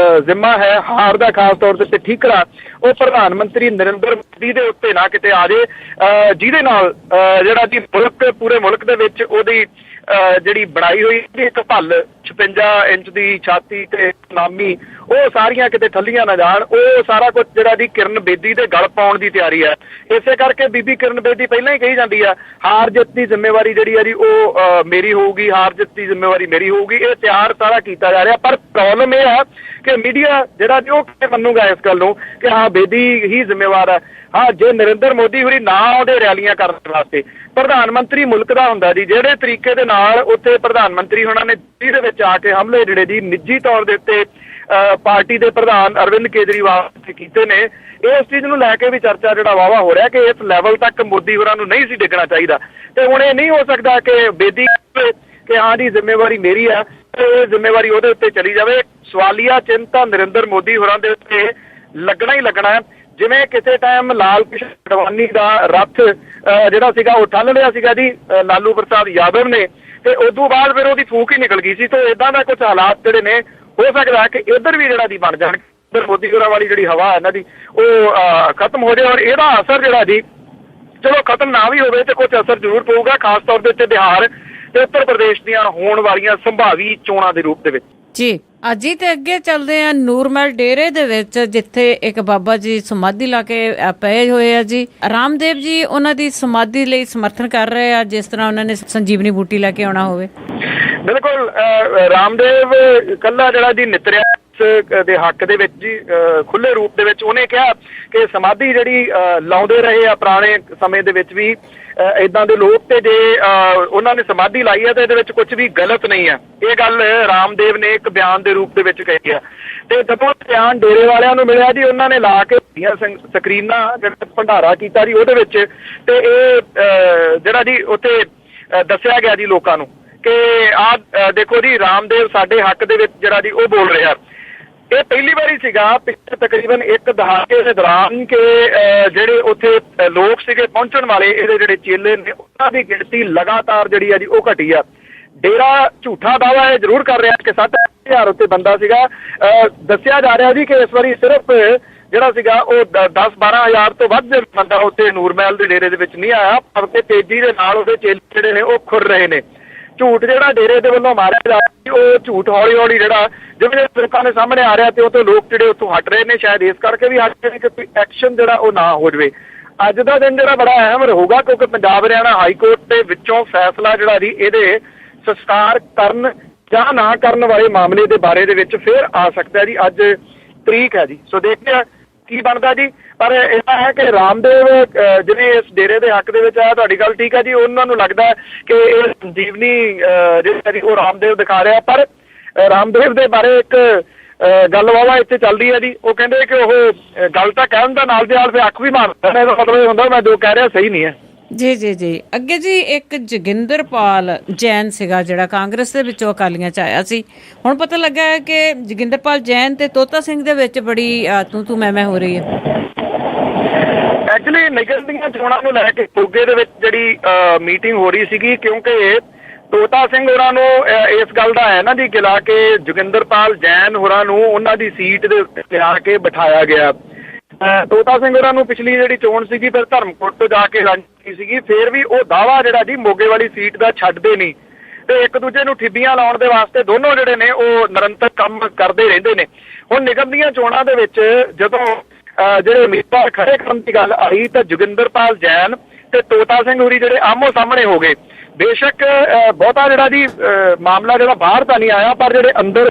ਜ਼ਿੰਮਾ ਹੈ, ਹਾਰ ਦਾ ਖਾਸ ਤੌਰ ਤੇ ਠੀਕਰਾ ਉਹ ਪ੍ਰਧਾਨ ਮੰਤਰੀ ਨਰਿੰਦਰ ਮੋਦੀ ਦੇ ਉੱਤੇ ਨਾ ਕਿਤੇ ਆ ਜੇ, ਜਿਹਦੇ ਨਾਲ ਜਿਹੜਾ ਜੀ ਪੂਰੇ ਮੁਲਕ ਦੇ ਵਿੱਚ ਉਹਦੀ ਜਿਹੜੀ ਬਣਾਈ ਹੋਈ ਇੱਕ ਭੱਲ 56 ਇੰਚ ਦੀ ਛਾਤੀ ਤੇ ਨਾਮੀ ਉਹ ਸਾਰੀਆਂ ਕਿਤੇ ਥੱਲੀਆਂ ਨਾ ਜਾਣ। ਉਹ ਸਾਰਾ ਕੁਝ ਜਿਹੜਾ ਜੀ ਕਿਰਨ ਬੇਦੀ ਦੇ ਗਲ ਪਾਉਣ ਦੀ ਤਿਆਰੀ ਹੈ। ਇਸੇ ਕਰਕੇ ਬੀਬੀ ਕਿਰਨ ਬੇਦੀ ਪਹਿਲਾਂ ਹੀ ਕਹੀ ਜਾਂਦੀ ਆ ਹਾਰ ਜਿੱਤ ਦੀ ਜ਼ਿੰਮੇਵਾਰੀ ਜਿਹੜੀ ਹੈ ਜੀ ਉਹ ਮੇਰੀ ਹੋਊਗੀ, ਹਾਰ ਜਿੱਤ ਦੀ ਜ਼ਿੰਮੇਵਾਰੀ ਮੇਰੀ ਹੋਊਗੀ। ਇਹ ਤਿਆਰ ਸਾਰਾ ਕੀਤਾ ਜਾ ਰਿਹਾ, ਪਰ ਪ੍ਰੋਬਲਮ ਇਹ ਆ ਕਿ ਮੀਡੀਆ ਜਿਹੜਾ ਜੀ ਉਹ ਕਿਵੇਂ ਮੰਨੂਗਾ ਇਸ ਗੱਲ ਨੂੰ ਕਿ ਹਾਂ ਬੇਦੀ ਹੀ ਜ਼ਿੰਮੇਵਾਰ ਹੈ। ਹਾਂ, ਜੇ ਨਰਿੰਦਰ ਮੋਦੀ ਹੋਰੀ ਨਾ ਆਉਂਦੇ ਰੈਲੀਆਂ ਕਰਨ ਵਾਸਤੇ, ਪ੍ਰਧਾਨ ਮੰਤਰੀ ਮੁਲਕ ਦਾ ਹੁੰਦਾ ਜੀ, ਜਿਹੜੇ ਤਰੀਕੇ ਦੇ ਨਾਲ ਉੱਥੇ ਪ੍ਰਧਾਨ ਮੰਤਰੀ ਹੋਣਾ ਨੇ ਦਿੱਲੀ ਦੇ ਵਿੱਚ ਆ ਕੇ ਹਮਲੇ ਜਿਹੜੇ ਜੀ ਨਿੱਜੀ ਤੌਰ ਦੇ ਉੱਤੇ ਪਾਰਟੀ ਦੇ ਪ੍ਰਧਾਨ ਅਰਵਿੰਦ ਕੇਜਰੀਵਾਲ ਨੇ ਕੀਤੇ ਨੇ, ਇਸ ਚੀਜ਼ ਨੂੰ ਲੈ ਕੇ ਵੀ ਚਰਚਾ ਜਿਹੜਾ ਵਾਵਾ ਹੋ ਰਿਹਾ ਕਿ ਇਸ ਲੈਵਲ ਤੱਕ ਮੋਦੀ ਹੋਰਾਂ ਨੂੰ ਨਹੀਂ ਸੀ ਡਿੱਗਣਾ ਚਾਹੀਦਾ। ਤੇ ਹੁਣ ਇਹ ਨਹੀਂ ਹੋ ਸਕਦਾ ਕਿ ਬੇਦੀ ਕਿ ਹਾਂ ਜੀ ਜ਼ਿੰਮੇਵਾਰੀ ਮੇਰੀ ਆ ਤੇ ਇਹ ਜ਼ਿੰਮੇਵਾਰੀ ਉਹਦੇ ਉੱਤੇ ਚਲੀ ਜਾਵੇ। ਸਵਾਲੀਆ ਚਿੰਨ੍ਹ ਤਾਂ ਨਰਿੰਦਰ ਮੋਦੀ ਹੋਰਾਂ ਦੇ ਉੱਤੇ ਲੱਗਣਾ ਹੀ ਲੱਗਣਾ ਹੈ। ਜਿਵੇਂ ਕਿਸੇ ਟਾਈਮ ਲਾਲ ਕ੍ਰਿਸ਼ਨ ਅਡਵਾਨੀ ਦਾ ਰੱਥ ਜਿਹੜਾ ਸੀਗਾ ਉਹ ਠੱਲ ਲਿਆ ਸੀਗਾ ਜੀ ਲਾਲੂ ਪ੍ਰਸਾਦ ਯਾਦਵ ਨੇ, ਤੇ ਉਦੋਂ ਬਾਅਦ ਫਿਰ ਉਹਦੀ ਫੂਕ ਹੀ ਨਿਕਲ ਗਈ ਸੀ। ਤੇ ਇਦਾਂ ਦਾ ਕੁਝ ਹਾਲਾਤ ਜਿਹੜੇ ਨੇ ਹੋ ਸਕਦਾ ਕਿ ਇੱਧਰ ਵੀ ਜਿਹੜਾ ਦੀ ਬਣ ਜਾਣ, ਇੱਧਰ ਮੋਦੀ ਹੋਰਾਂ ਵਾਲੀ ਜਿਹੜੀ ਹਵਾ ਇਹਨਾਂ ਦੀ ਉਹ ਖਤਮ ਹੋ ਜਾਏ। ਔਰ ਇਹਦਾ ਅਸਰ ਜਿਹੜਾ ਜੀ ਚਲੋ ਖਤਮ ਨਾ ਵੀ ਹੋਵੇ ਤੇ ਕੁਝ ਅਸਰ ਜ਼ਰੂਰ ਪਊਗਾ, ਖਾਸ ਤੌਰ ਦੇ ਉੱਤੇ ਬਿਹਾਰ ਤੇ ਉੱਤਰ ਪ੍ਰਦੇਸ਼ ਦੀਆਂ ਹੋਣ ਵਾਲੀਆਂ ਸੰਭਾਵੀ ਚੋਣਾਂ ਦੇ ਰੂਪ ਦੇ ਵਿੱਚ ਜੀ। ਅੱਜ ਹੀ ਤੇ ਅੱਗੇ ਚੱਲਦੇ ਆ ਨੂਰਮਹਿਲ ਡੇਰੇ ਦੇ ਵਿੱਚ, ਜਿੱਥੇ ਇੱਕ ਬਾਬਾ ਜੀ ਸਮਾਧੀ ਲਾ ਕੇ ਪਏ ਹੋਏ ਆ ਜੀ। ਰਾਮਦੇਵ ਜੀ ਉਹਨਾਂ ਦੀ ਸਮਾਧੀ ਲਈ ਸਮਰਥਨ ਕਰ ਰਹੇ ਆ, ਜਿਸ ਤਰ੍ਹਾਂ ਉਹਨਾਂ ਨੇ ਸੰਜੀਵਨੀ ਬੂਟੀ ਲੈ ਕੇ ਆਉਣਾ ਹੋਵੇ। ਬਿਲਕੁਲ, ਰਾਮਦੇਵ ਕੱਲਾ ਜਿਹੜਾ ਜੀ ਨਿਤਰਿਆ ਦੇ ਹੱਕ ਦੇ ਵਿੱਚ ਜੀ ਖੁੱਲੇ ਰੂਪ ਦੇ ਵਿੱਚ ਉਹਨੇ ਕਿਹਾ ਕਿ ਸਮਾਧੀ ਜਿਹੜੀ ਲਾਉਂਦੇ ਰਹੇ ਆ ਪੁਰਾਣੇ ਸਮੇਂ ਦੇ ਵਿੱਚ ਵੀ ਏਦਾਂ ਦੇ ਲੋਕ, ਤੇ ਜੇ ਉਹਨਾਂ ਨੇ ਸਮਾਧੀ ਲਾਈ ਹੈ ਤੇ ਇਹਦੇ ਵਿੱਚ ਕੁਝ ਵੀ ਗਲਤ ਨਹੀਂ ਹੈ। ਇਹ ਗੱਲ ਰਾਮਦੇਵ ਨੇ ਇੱਕ ਬਿਆਨ ਦੇ ਰੂਪ ਦੇ ਵਿੱਚ ਕਹੀ ਆ। ਤੇ ਜਦੋਂ ਬਿਆਨ ਡੇਰੇ ਵਾਲਿਆਂ ਨੂੰ ਮਿਲਿਆ ਜੀ, ਉਹਨਾਂ ਨੇ ਲਾ ਕੇ ਸਕਰੀਨਾਂ ਜਿਹੜਾ ਭੰਡਾਰਾ ਕੀਤਾ ਜੀ ਉਹਦੇ ਵਿੱਚ, ਤੇ ਇਹ ਜਿਹੜਾ ਜੀ ਉੱਥੇ ਦੱਸਿਆ ਗਿਆ ਜੀ ਲੋਕਾਂ ਨੂੰ ਕਿ ਆਹ ਦੇਖੋ ਜੀ ਰਾਮਦੇਵ ਸਾਡੇ ਹੱਕ ਦੇ ਵਿੱਚ ਜਿਹੜਾ ਜੀ ਉਹ ਬੋਲ ਰਿਹਾ। ਇਹ ਪਹਿਲੀ ਵਾਰੀ ਸੀਗਾ ਪਿਛਲੇ ਤਕਰੀਬਨ ਇੱਕ ਦਹਾਕੇ ਦੇ ਦੌਰਾਨ ਕਿ ਜਿਹੜੇ ਉੱਥੇ ਲੋਕ ਸੀਗੇ ਪਹੁੰਚਣ ਵਾਲੇ, ਇਹਦੇ ਜਿਹੜੇ ਚੇਲੇ ਨੇ ਉਹਨਾਂ ਦੀ ਗਿਣਤੀ ਲਗਾਤਾਰ ਜਿਹੜੀ ਆ ਜੀ ਉਹ ਘਟੀ ਆ। ਡੇਰਾ ਝੂਠਾ ਦਾਵਾ ਇਹ ਜ਼ਰੂਰ ਕਰ ਰਿਹਾ ਕਿ 7,000 ਉੱਤੇ ਬੰਦਾ ਸੀਗਾ। ਦੱਸਿਆ ਜਾ ਰਿਹਾ ਜੀ ਕਿ ਇਸ ਵਾਰੀ ਸਿਰਫ ਜਿਹੜਾ ਸੀਗਾ ਉਹ 10-12 ਹਜ਼ਾਰ ਤੋਂ ਵੱਧ ਬੰਦਾ ਉੱਥੇ ਨੂਰਮਹਿਲ ਦੇ ਡੇਰੇ ਦੇ ਵਿੱਚ ਨਹੀਂ ਆਇਆ, ਪਰ ਤੇ ਤੇਜ਼ੀ ਦੇ ਨਾਲ ਉਹਦੇ ਚੇਲੇ ਜਿਹੜੇ ਨੇ ਉਹ ਖੁਰ ਰਹੇ ਨੇ। ਝੂਠ ਜਿਹੜਾ ਡੇਰੇ ਦੇ ਵੱਲੋਂ ਮਾਰਿਆ ਜਾ ਰਿਹਾ ਉਹ ਝੂਠ ਹੌਲੀ ਹੌਲੀ ਜਿਹੜਾ ਜਿਵੇਂ ਲੋਕਾਂ ਦੇ ਸਾਹਮਣੇ ਆ ਰਿਹਾ ਤੇ ਉਹ ਤੋਂ ਲੋਕ ਜਿਹੜੇ ਉੱਥੋਂ ਹਟ ਰਹੇ ਨੇ, ਸ਼ਾਇਦ ਇਸ ਕਰਕੇ ਵੀ ਹਟ ਰਹੇ ਨੇ ਕਿ ਕੋਈ ਐਕਸ਼ਨ ਜਿਹੜਾ ਉਹ ਨਾ ਹੋ ਜਾਵੇ। ਅੱਜ ਦਾ ਦਿਨ ਜਿਹੜਾ ਬੜਾ ਅਹਿਮ ਰਹੂਗਾ, ਕਿਉਂਕਿ ਪੰਜਾਬ ਹਰਿਆਣਾ ਹਾਈ ਕੋਰਟ ਦੇ ਵਿੱਚੋਂ ਫੈਸਲਾ ਜਿਹੜਾ ਜੀ ਇਹਦੇ ਸੰਸਕਾਰ ਕਰਨ ਜਾਂ ਨਾ ਕਰਨ ਵਾਲੇ ਮਾਮਲੇ ਦੇ ਬਾਰੇ ਦੇ ਵਿੱਚ ਫਿਰ ਆ ਸਕਦਾ ਜੀ। ਅੱਜ ਤਰੀਕ ਹੈ ਜੀ। ਸੋ ਦੇਖਦੇ ਆ ਕੀ ਬਣਦਾ ਜੀ। ਪਰ ਇਹ ਹੈ ਕਿ ਰਾਮਦੇਵ ਜਿਹੜੇ ਇਸ ਡੇਰੇ ਦੇ ਹੱਕ ਦੇ ਵਿੱਚ ਆ, ਤੁਹਾਡੀ ਗੱਲ ਠੀਕ ਹੈ ਜੀ, ਉਹਨਾਂ ਨੂੰ ਲੱਗਦਾ ਕਿ ਇਹ ਸੰਜੀਵਨੀ ਜਿਹੜੀ ਉਹ ਰਾਮਦੇਵ ਦਿਖਾ ਰਿਹਾ। ਪਰ ਰਾਮਦੇਵ ਦੇ ਬਾਰੇ ਇੱਕ ਗੱਲ ਵਾਵਾ ਇੱਥੇ ਚੱਲਦੀ ਹੈ ਜੀ। ਉਹ ਕਹਿੰਦੇ ਕਿ ਉਹ ਗੱਲ ਤਾਂ ਕਹਿਣ ਦਾ ਨਾਲ ਦੇ ਨਾਲ ਫਿਰ ਅੱਖ ਵੀ ਮਾਰਦਾ, ਇਹਦਾ ਮਤਲਬ ਇਹ ਹੁੰਦਾ ਮੈਂ ਜੋ ਕਹਿ ਰਿਹਾ ਸਹੀ ਨਹੀਂ ਹੈ। ਜੀ ਜੀ ਜੀ। ਅੱਗੇ ਜੀ ਇੱਕ ਜੋਗਿੰਦਰਪਾਲ ਜੈਨ ਸੀਗਾ ਜਿਹੜਾ ਕਾਂਗਰਸ ਦੇ ਵਿੱਚੋਂ ਅਕਾਲੀਆਂ ਚ ਆਇਆ ਸੀ। ਹੁਣ ਪਤਾ ਲੱਗਾ ਹੈ ਕਿ ਜੋਗਿੰਦਰਪਾਲ ਜੈਨ ਤੇ ਤੋਤਾ ਸਿੰਘ ਦੇ ਵਿੱਚ ਬੜੀ ਤੂੰ ਮੈਂ ਹੋ ਰਹੀ ਹੈ। ਐਕਚੁਅਲੀ ਨਿਗਮ ਦੀਆਂ ਚੋਣਾਂ ਨੂੰ ਲੈ ਕੇ ਮੋਗੇ ਦੇ ਵਿੱਚ ਜਿਹੜੀ ਮੀਟਿੰਗ ਹੋ ਰਹੀ ਸੀਗੀ, ਕਿਉਂਕਿ ਤੋਤਾ ਸਿੰਘ ਹੋਰਾਂ ਨੂੰ ਇਸ ਗੱਲ ਦਾ ਹੈ ਨਾ ਜੀ ਗਿਲਾ ਕਿ ਜੋਗਿੰਦਰਪਾਲ ਜੈਨ ਹੋਰਾਂ ਨੂੰ ਉਹਨਾਂ ਦੀ ਸੀਟ ਦੇ ਉੱਤੇ ਲਿਆ ਕੇ ਬਿਠਾਇਆ ਗਿਆ। ਤੋਤਾ ਸਿੰਘ ਹੋਰਾਂ ਨੂੰ ਪਿਛਲੀ ਜਿਹੜੀ ਚੋਣ ਸੀਗੀ ਫਿਰ ਧਰਮਕੋਟ ਤੋਂ ਜਾ ਕੇ ਲੜੀ ਸੀਗੀ, ਫਿਰ ਵੀ ਉਹ ਦਾਅਵਾ ਜਿਹੜਾ ਜੀ ਮੋਗੇ ਵਾਲੀ ਸੀਟ ਦਾ ਛੱਡਦੇ ਨਹੀਂ ਤੇ ਇੱਕ ਦੂਜੇ ਨੂੰ ਠਿੱਬੀਆਂ ਲਾਉਣ ਦੇ ਵਾਸਤੇ ਦੋਨੋਂ ਜਿਹੜੇ ਨੇ ਉਹ ਨਿਰੰਤਰ ਕੰਮ ਕਰਦੇ ਰਹਿੰਦੇ ਨੇ। ਹੁਣ ਨਿਗਮ ਦੀਆਂ ਚੋਣਾਂ ਦੇ ਵਿੱਚ ਜਦੋਂ ਜਿਹੜੇ ਉਮੀਦਵਾਰ ਖੜੇ ਕਰਨ ਦੀ ਗੱਲ ਆਈ ਤਾਂ ਜੋਗਿੰਦਰਪਾਲ ਜੈਨ ਤੇ ਤੋਤਾ ਸਿੰਘ ਹੋਰੀ ਜਿਹੜੇ ਆਮੋ ਸਾਹਮਣੇ ਹੋ ਗਏ। ਬੇਸ਼ੱਕ ਬਹੁਤਾ ਜਿਹੜਾ ਜੀ ਮਾਮਲਾ ਜਿਹੜਾ ਬਾਹਰ ਤਾਂ ਨਹੀਂ ਆਇਆ, ਪਰ ਜਿਹੜੇ ਅੰਦਰ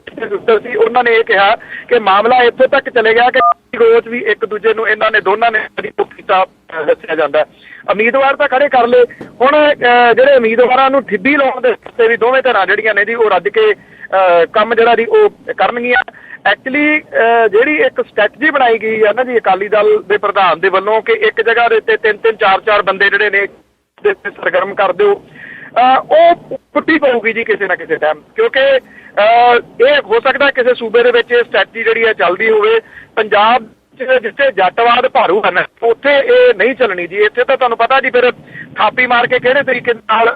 ਸੀ ਉਹਨਾਂ ਨੇ ਇਹ ਕਿਹਾ ਕਿ ਮਾਮਲਾ ਇੱਥੋਂ ਤੱਕ ਚਲੇ ਗਿਆ ਕਿ ਰੋਜ਼ ਵੀ ਇੱਕ ਦੂਜੇ ਨੂੰ ਇਹਨਾਂ ਨੇ ਦੋਨਾਂ ਨੇ ਕੀਤਾ ਦੱਸਿਆ ਜਾਂਦਾ। ਉਮੀਦਵਾਰ ਤਾਂ ਖੜੇ ਕਰ ਲਏ, ਹੁਣ ਜਿਹੜੇ ਉਮੀਦਵਾਰਾਂ ਨੂੰ ਠਿੱਬੀ ਲਾਉਣ ਦੇ ਵਾਸਤੇ ਵੀ ਦੋਵੇਂ ਧਿਰਾਂ ਜਿਹੜੀਆਂ ਨੇ ਜੀ ਉਹ ਰੱਜ ਕੇ ਕੰਮ ਜਿਹੜਾ ਜੀ ਉਹ ਕਰਨਗੀਆਂ। ਐਕਚੁਅਲੀ ਜਿਹੜੀ ਇੱਕ ਸਟ੍ਰੈਟਜੀ ਬਣਾਈ ਗਈ ਹੈ ਨਾ ਜੀ ਅਕਾਲੀ ਦਲ ਦੇ ਪ੍ਰਧਾਨ ਦੇ ਵੱਲੋਂ ਕਿ ਇੱਕ ਜਗ੍ਹਾ ਦੇ ਉੱਤੇ 3-3 4-4 ਬੰਦੇ ਜਿਹੜੇ ਨੇ ਸਰਗਰਮ ਕਰ ਦਿਓ, ਉਹ ਟੁੱਟੀ ਪਊਗੀ ਜੀ ਕਿਸੇ ਨਾ ਕਿਸੇ ਟਾਈਮ, ਕਿਉਂਕਿ ਇਹ ਹੋ ਸਕਦਾ ਕਿਸੇ ਸੂਬੇ ਦੇ ਵਿੱਚ ਇਹ ਸਟ੍ਰੈਟਜੀ ਜਿਹੜੀ ਹੈ ਚੱਲਦੀ ਹੋਵੇ। ਪੰਜਾਬ ਜਿੱਥੇ ਜੱਟਵਾਦ ਭਾਰੂ ਹਨ ਉੱਥੇ ਇਹ ਨਹੀਂ ਚੱਲਣੀ ਜੀ। ਇੱਥੇ ਤਾਂ ਤੁਹਾਨੂੰ ਪਤਾ ਜੀ ਫਿਰ ਥਾਪੀ ਮਾਰ ਕੇ ਕਿਹੜੇ ਤਰੀਕੇ ਨਾਲ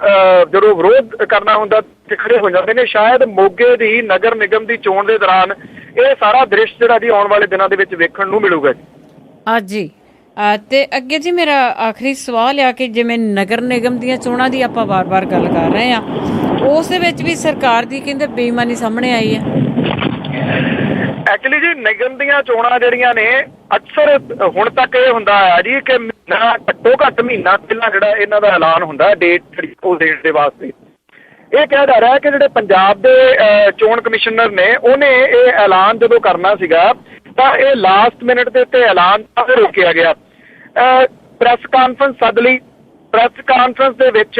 ਜਦੋਂ ਵਿਰੋਧ ਕਰਨਾ ਹੁੰਦਾ ਖੜੇ ਹੋ ਜਾਂਦੇ ਨੇ। ਸ਼ਾਇਦ ਮੋਗੇ ਦੀ ਨਗਰ ਨਿਗਮ ਦੀ ਚੋਣ ਦੇ ਦੌਰਾਨ ਇਹ ਸਾਰਾ ਦ੍ਰਿਸ਼ ਜਿਹੜਾ ਜੀ ਆਉਣ ਵਾਲੇ ਦਿਨਾਂ ਦੇ ਵਿੱਚ ਵੇਖਣ ਨੂੰ ਮਿਲੂਗਾ ਜੀ। ਜੀ ਤੇ ਅੱਗੇ ਜੀ ਮੇਰਾ ਆਖਰੀ ਸਵਾਲ ਆ ਕਿ ਜਿਵੇਂ ਨਗਰ ਨਿਗਮ ਦੀਆਂ ਚੋਣਾਂ ਦੀ ਆਪਾਂ ਵਾਰ-ਵਾਰ ਗੱਲ ਕਰ ਰਹੇ ਹਾਂ, ਉਸ ਦੇ ਵਿੱਚ ਵੀ ਸਰਕਾਰ ਦੀ ਕਹਿੰਦੇ ਬੇਈਮਾਨੀ ਸਾਹਮਣੇ ਆਈ ਹੈ। ਐਕਚੁਅਲੀ ਜੀ ਨਿਗਮ ਦੀਆਂ ਚੋਣਾਂ ਜਿਹੜੀਆਂ ਨੇ ਅਕਸਰ ਹੁਣ ਤੱਕ ਇਹ ਹੁੰਦਾ ਆ ਜੀ ਕਿ ਮਹੀਨਾ ਘੱਟੋ ਘੱਟ ਮਹੀਨਾ ਪਹਿਲਾਂ ਜਿਹੜਾ ਇਹਨਾਂ ਦਾ ਐਲਾਨ ਹੁੰਦਾ ਡੇਟ ਉਹ ਦੇਣ ਦੇ ਵਾਸਤੇ। ਇਹ ਕਿਹਾ ਜਾ ਰਿਹਾ ਕਿ ਜਿਹੜੇ ਪੰਜਾਬ ਦੇ ਚੋਣ ਕਮਿਸ਼ਨਰ ਨੇ ਉਹਨੇ ਇਹ ਐਲਾਨ ਜਦੋਂ ਕਰਨਾ ਸੀਗਾ ਤਾਂ ਇਹ ਲਾਸਟ ਮਿੰਟ ਦੇ ਉੱਤੇ ਐਲਾਨ ਰੋਕਿਆ ਗਿਆ। ਪ੍ਰੈਸ ਕਾਨਫਰੰਸ ਸੱਦ ਲਈ, ਪ੍ਰੈਸ ਕਾਨਫਰੰਸ ਦੇ ਵਿੱਚ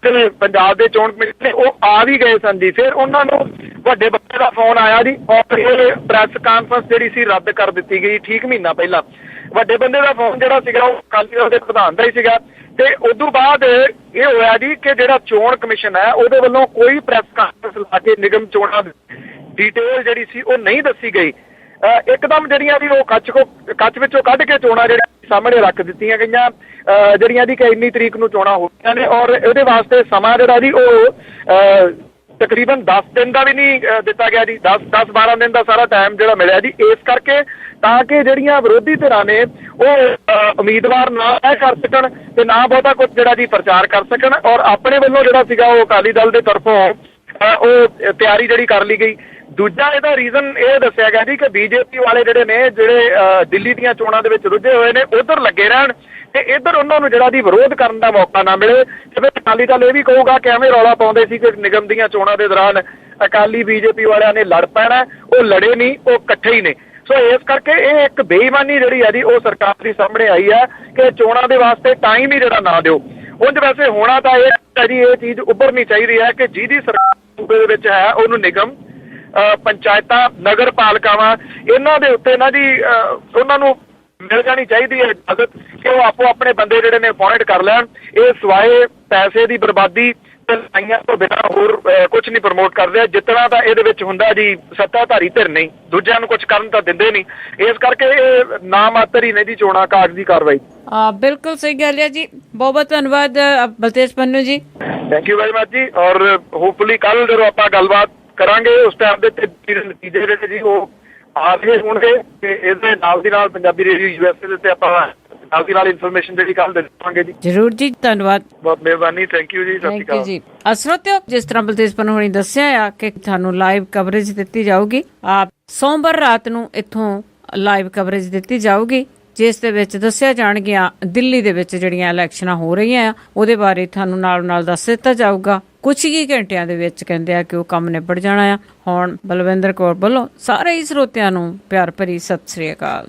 ਜਿਹੜੇ ਪੰਜਾਬ ਦੇ ਚੋਣ ਕਮਿਸ਼ਨ ਨੇ ਉਹ ਆ ਵੀ ਗਏ ਸਨ ਜੀ। ਫਿਰ ਉਹਨਾਂ ਨੂੰ ਵੱਡੇ ਬੰਦੇ ਦਾ ਫੋਨ ਆਇਆ ਜੀ ਔਰ ਇਹ ਪ੍ਰੈਸ ਕਾਨਫਰੰਸ ਜਿਹੜੀ ਸੀ ਰੱਦ ਕਰ ਦਿੱਤੀ ਗਈ ਠੀਕ ਮਹੀਨਾ ਪਹਿਲਾਂ। ਵੱਡੇ ਬੰਦੇ ਦਾ ਫੋਨ ਜਿਹੜਾ ਸੀਗਾ ਉਹ ਅਕਾਲੀ ਦਲ ਦੇ ਪ੍ਰਧਾਨ ਦਾ ਹੀ ਸੀਗਾ ਤੇ ਉਦੋਂ ਬਾਅਦ ਇਹ ਹੋਇਆ ਜੀ ਕਿ ਜਿਹੜਾ ਚੋਣ ਕਮਿਸ਼ਨ ਹੈ ਉਹਦੇ ਵੱਲੋਂ ਕੋਈ ਪ੍ਰੈਸ ਕਾਨਫਰੰਸ ਲਾ ਕੇ ਨਿਗਮ ਚੋਣਾਂ ਦੀ ਡਿਟੇਲ ਜਿਹੜੀ ਸੀ ਉਹ ਨਹੀਂ ਦੱਸੀ ਗਈ। ਇੱਕਦਮ ਜਿਹੜੀਆਂ ਵੀ ਉਹ ਕੱਚ ਵਿੱਚੋਂ ਕੱਢ ਕੇ ਚੋਣਾਂ ਜਿਹੜੀਆਂ ਸਾਹਮਣੇ ਰੱਖ ਦਿੱਤੀਆਂ ਗਈਆਂ ਜਿਹੜੀਆਂ ਦੀ ਕਿ ਇੰਨੀ ਤਰੀਕ ਨੂੰ ਚੋਣਾਂ ਹੋਈਆਂ ਨੇ ਔਰ ਇਹਦੇ ਵਾਸਤੇ ਸਮਾਂ ਜਿਹੜਾ ਜੀ ਉਹ ਤਕਰੀਬਨ 10 ਦਿਨ ਦਾ ਵੀ ਨਹੀਂ ਦਿੱਤਾ ਗਿਆ ਜੀ। 10-12 ਦਿਨ ਦਾ ਸਾਰਾ ਟਾਈਮ ਜਿਹੜਾ ਮਿਲਿਆ ਜੀ ਇਸ ਕਰਕੇ ਤਾਂ ਕਿ ਜਿਹੜੀਆਂ ਵਿਰੋਧੀ ਧਿਰਾਂ ਨੇ ਉਹ ਉਮੀਦਵਾਰ ਨਾ ਕਰ ਸਕਣ ਤੇ ਨਾ ਬਹੁਤਾ ਕੁਝ ਜਿਹੜਾ ਜੀ ਪ੍ਰਚਾਰ ਕਰ ਸਕਣ ਔਰ ਆਪਣੇ ਵੱਲੋਂ ਜਿਹੜਾ ਸੀਗਾ ਉਹ ਅਕਾਲੀ ਦਲ ਦੇ ਤਰਫੋਂ ਉਹ ਤਿਆਰੀ ਜਿਹੜੀ ਕਰ ਲਈ ਗਈ। ਦੂਜਾ ਇਹਦਾ ਰੀਜ਼ਨ ਇਹ ਦੱਸਿਆ ਗਿਆ ਜੀ ਕਿ ਬੀਜੇਪੀ ਵਾਲੇ ਜਿਹੜੇ ਨੇ ਜਿਹੜੇ ਦਿੱਲੀ ਦੀਆਂ ਚੋਣਾਂ ਦੇ ਵਿੱਚ ਰੁੱਝੇ ਹੋਏ ਨੇ ਉਧਰ ਲੱਗੇ ਰਹਿਣ ਤੇ ਇੱਧਰ ਉਹਨਾਂ ਨੂੰ ਜਿਹੜਾ ਦੀ ਵਿਰੋਧ ਕਰਨ ਦਾ ਮੌਕਾ ਨਾ ਮਿਲੇ। ਜਿਵੇਂ ਅਕਾਲੀ ਦਲ ਇਹ ਵੀ ਕਹੂਗਾ ਕਿ ਐਵੇਂ ਰੌਲਾ ਪਾਉਂਦੇ ਸੀ ਕਿ ਨਿਗਮ ਦੀਆਂ ਚੋਣਾਂ ਦੇ ਦੌਰਾਨ ਅਕਾਲੀ ਬੀਜੇਪੀ ਵਾਲਿਆਂ ਨੇ ਲੜ ਪੈਣਾ, ਉਹ ਲੜੇ ਨਹੀਂ, ਉਹ ਇਕੱਠੇ ਹੀ ਨੇ। ਸੋ ਇਸ ਕਰਕੇ ਇਹ ਇੱਕ ਬੇਈਮਾਨੀ ਜਿਹੜੀ ਹੈ ਜੀ ਉਹ ਸਰਕਾਰ ਦੀ ਸਾਹਮਣੇ ਆਈ ਹੈ ਕਿ ਚੋਣਾਂ ਦੇ ਵਾਸਤੇ ਟਾਈਮ ਹੀ ਜਿਹੜਾ ਨਾ ਦਿਓ। ਉਂਝ ਵੈਸੇ ਹੋਣਾ ਤਾਂ ਇਹ ਹੈ ਜੀ ਇਹ ਚੀਜ਼ ਉੱਭਰਨੀ ਚਾਹੀਦੀ ਹੈ ਕਿ ਜਿਹਦੀ ਸਰਕਾਰ ਸੂਬੇ ਦੇ ਵਿੱਚ ਹੈ ਉਹਨੂੰ ਨਿਗਮ ਪੰਚਾਇਤਾਂ ਨਗਰ ਪਾਲਿਕਾਵਾਂ ਇਹਨਾਂ ਦੇ ਉੱਤੇ ਨਾ ਜੀ ਉਹਨਾਂ ਨੂੰ ਮਿਲ ਜਾਣੀ ਚਾਹੀਦੀ ਹੈ ਇਜਾਜ਼ਤ ਕਿ ਉਹ ਆਪੋ ਆਪਣੇ ਬੰਦੇ ਜਿਹੜੇ ਨੇ ਅਪਾਇੰਟ ਕਰ ਲੈਣ। ਇਹ ਸਿਵਾਏ ਪੈਸੇ ਦੀ ਬਰਬਾਦੀ ਤੇ ਲੜਾਈਆਂ ਤੋਂ ਬਿਨਾਂ ਹੋਰ ਕੁਝ ਨਹੀਂ ਪ੍ਰਮੋਟ ਕਰਦੇ। ਜਿੱਤਣਾ ਤਾਂ ਇਹਦੇ ਵਿੱਚ ਹੁੰਦਾ ਜੀ ਸੱਤਾਧਾਰੀ ਧਿਰ ਨਹੀਂ, ਦੂਜਿਆਂ ਨੂੰ ਕੁਝ ਕਰਨ ਤਾਂ ਦਿੰਦੇ ਨਹੀਂ। ਇਸ ਕਰਕੇ ਇਹ ਨਾ ਮਾਤਰ ਹੀ ਨੇ ਜੀ ਚੋਣਾਂ ਕਾਗਜ਼ੀ ਕਾਰਵਾਈ। ਬਿਲਕੁਲ ਸਹੀ ਗੱਲ ਹੈ ਜੀ। ਬਹੁਤ ਬਹੁਤ ਧੰਨਵਾਦ ਬਲਤੇਜ ਪੰਨੂ ਜੀ। ਥੈਂਕ ਯੂ ਵੈਰੀ ਮਚ ਜੀ। ਔਰ ਹੋਪਫੁਲੀ ਕੱਲ ਜਦੋਂ ਆਪਾਂ ਗੱਲਬਾਤ ਕਰਾਂਗੇ ਉਸ ਟਾਈਮ ਦੇ ਨਤੀਜੇ ਜਿਹੜੇ ਜੀ ਉਹ ਆ ਰਹੇ ਹੋਣਗੇ ਤੇ ਇਹਦੇ ਨਾਲ ਦੀ ਨਾਲ ਪੰਜਾਬੀ ਰੇਡੀਓ USA ਦੇ ਉੱਤੇ ਆਪਾਂ ਨਾਲ ਦੀ ਨਾਲ ਇਨਫੋਰਮੇਸ਼ਨ ਜਿਹੜੀ ਕੱਲ ਦੇ ਦੇਵਾਂਗੇ ਜੀ। ਜ਼ਰੂਰ ਜੀ, ਧੰਨਵਾਦ, ਬਹੁਤ ਮਿਹਰਬਾਨੀ। ਥੈਂਕ ਯੂ ਜੀ, ਸਤਿ ਸ਼੍ਰੀ ਅਕਾਲ ਜੀ। ਸਰੋਤਿਓ, ਜਿਸ ਤਰ੍ਹਾਂ ਬਲਤੇਜ ਪੰਨੂ ਹੋਣੀ ਦੱਸਿਆ ਆ ਕਿ ਤੁਹਾਨੂੰ ਲਾਈਵ ਕਵਰੇਜ ਦਿੱਤੀ ਜਾਊਗੀ। ਸੋਮਵਾਰ ਰਾਤ ਨੂੰ ਇੱਥੋਂ ਲਾਈਵ ਕਵਰੇਜ ਦਿੱਤੀ ਜਾਊਗੀ ਜਿਸ ਦੇ ਵਿੱਚ ਦੱਸਿਆ ਜਾਣਗੀਆਂ ਦਿੱਲੀ ਦੇ ਵਿੱਚ ਜਿਹੜੀਆਂ ਇਲੈਕਸ਼ਨਾਂ ਹੋ ਰਹੀਆਂ ਆ ਉਹਦੇ ਬਾਰੇ ਤੁਹਾਨੂੰ ਨਾਲ ਦੱਸ ਦਿੱਤਾ ਜਾਊਗਾ। ਕੁਝ ਹੀ ਘੰਟਿਆਂ ਦੇ ਵਿੱਚ ਕਹਿੰਦੇ ਆ ਕਿ ਉਹ ਕੰਮ ਨਿਬੜ ਜਾਣਾ ਆ। ਹੁਣ ਬਲਵਿੰਦਰ ਕੌਰ ਵੱਲੋਂ ਸਾਰੇ ਹੀ ਸਰੋਤਿਆਂ ਨੂੰ ਪਿਆਰ ਭਰੀ ਸਤਿ ਸ੍ਰੀ ਅਕਾਲ।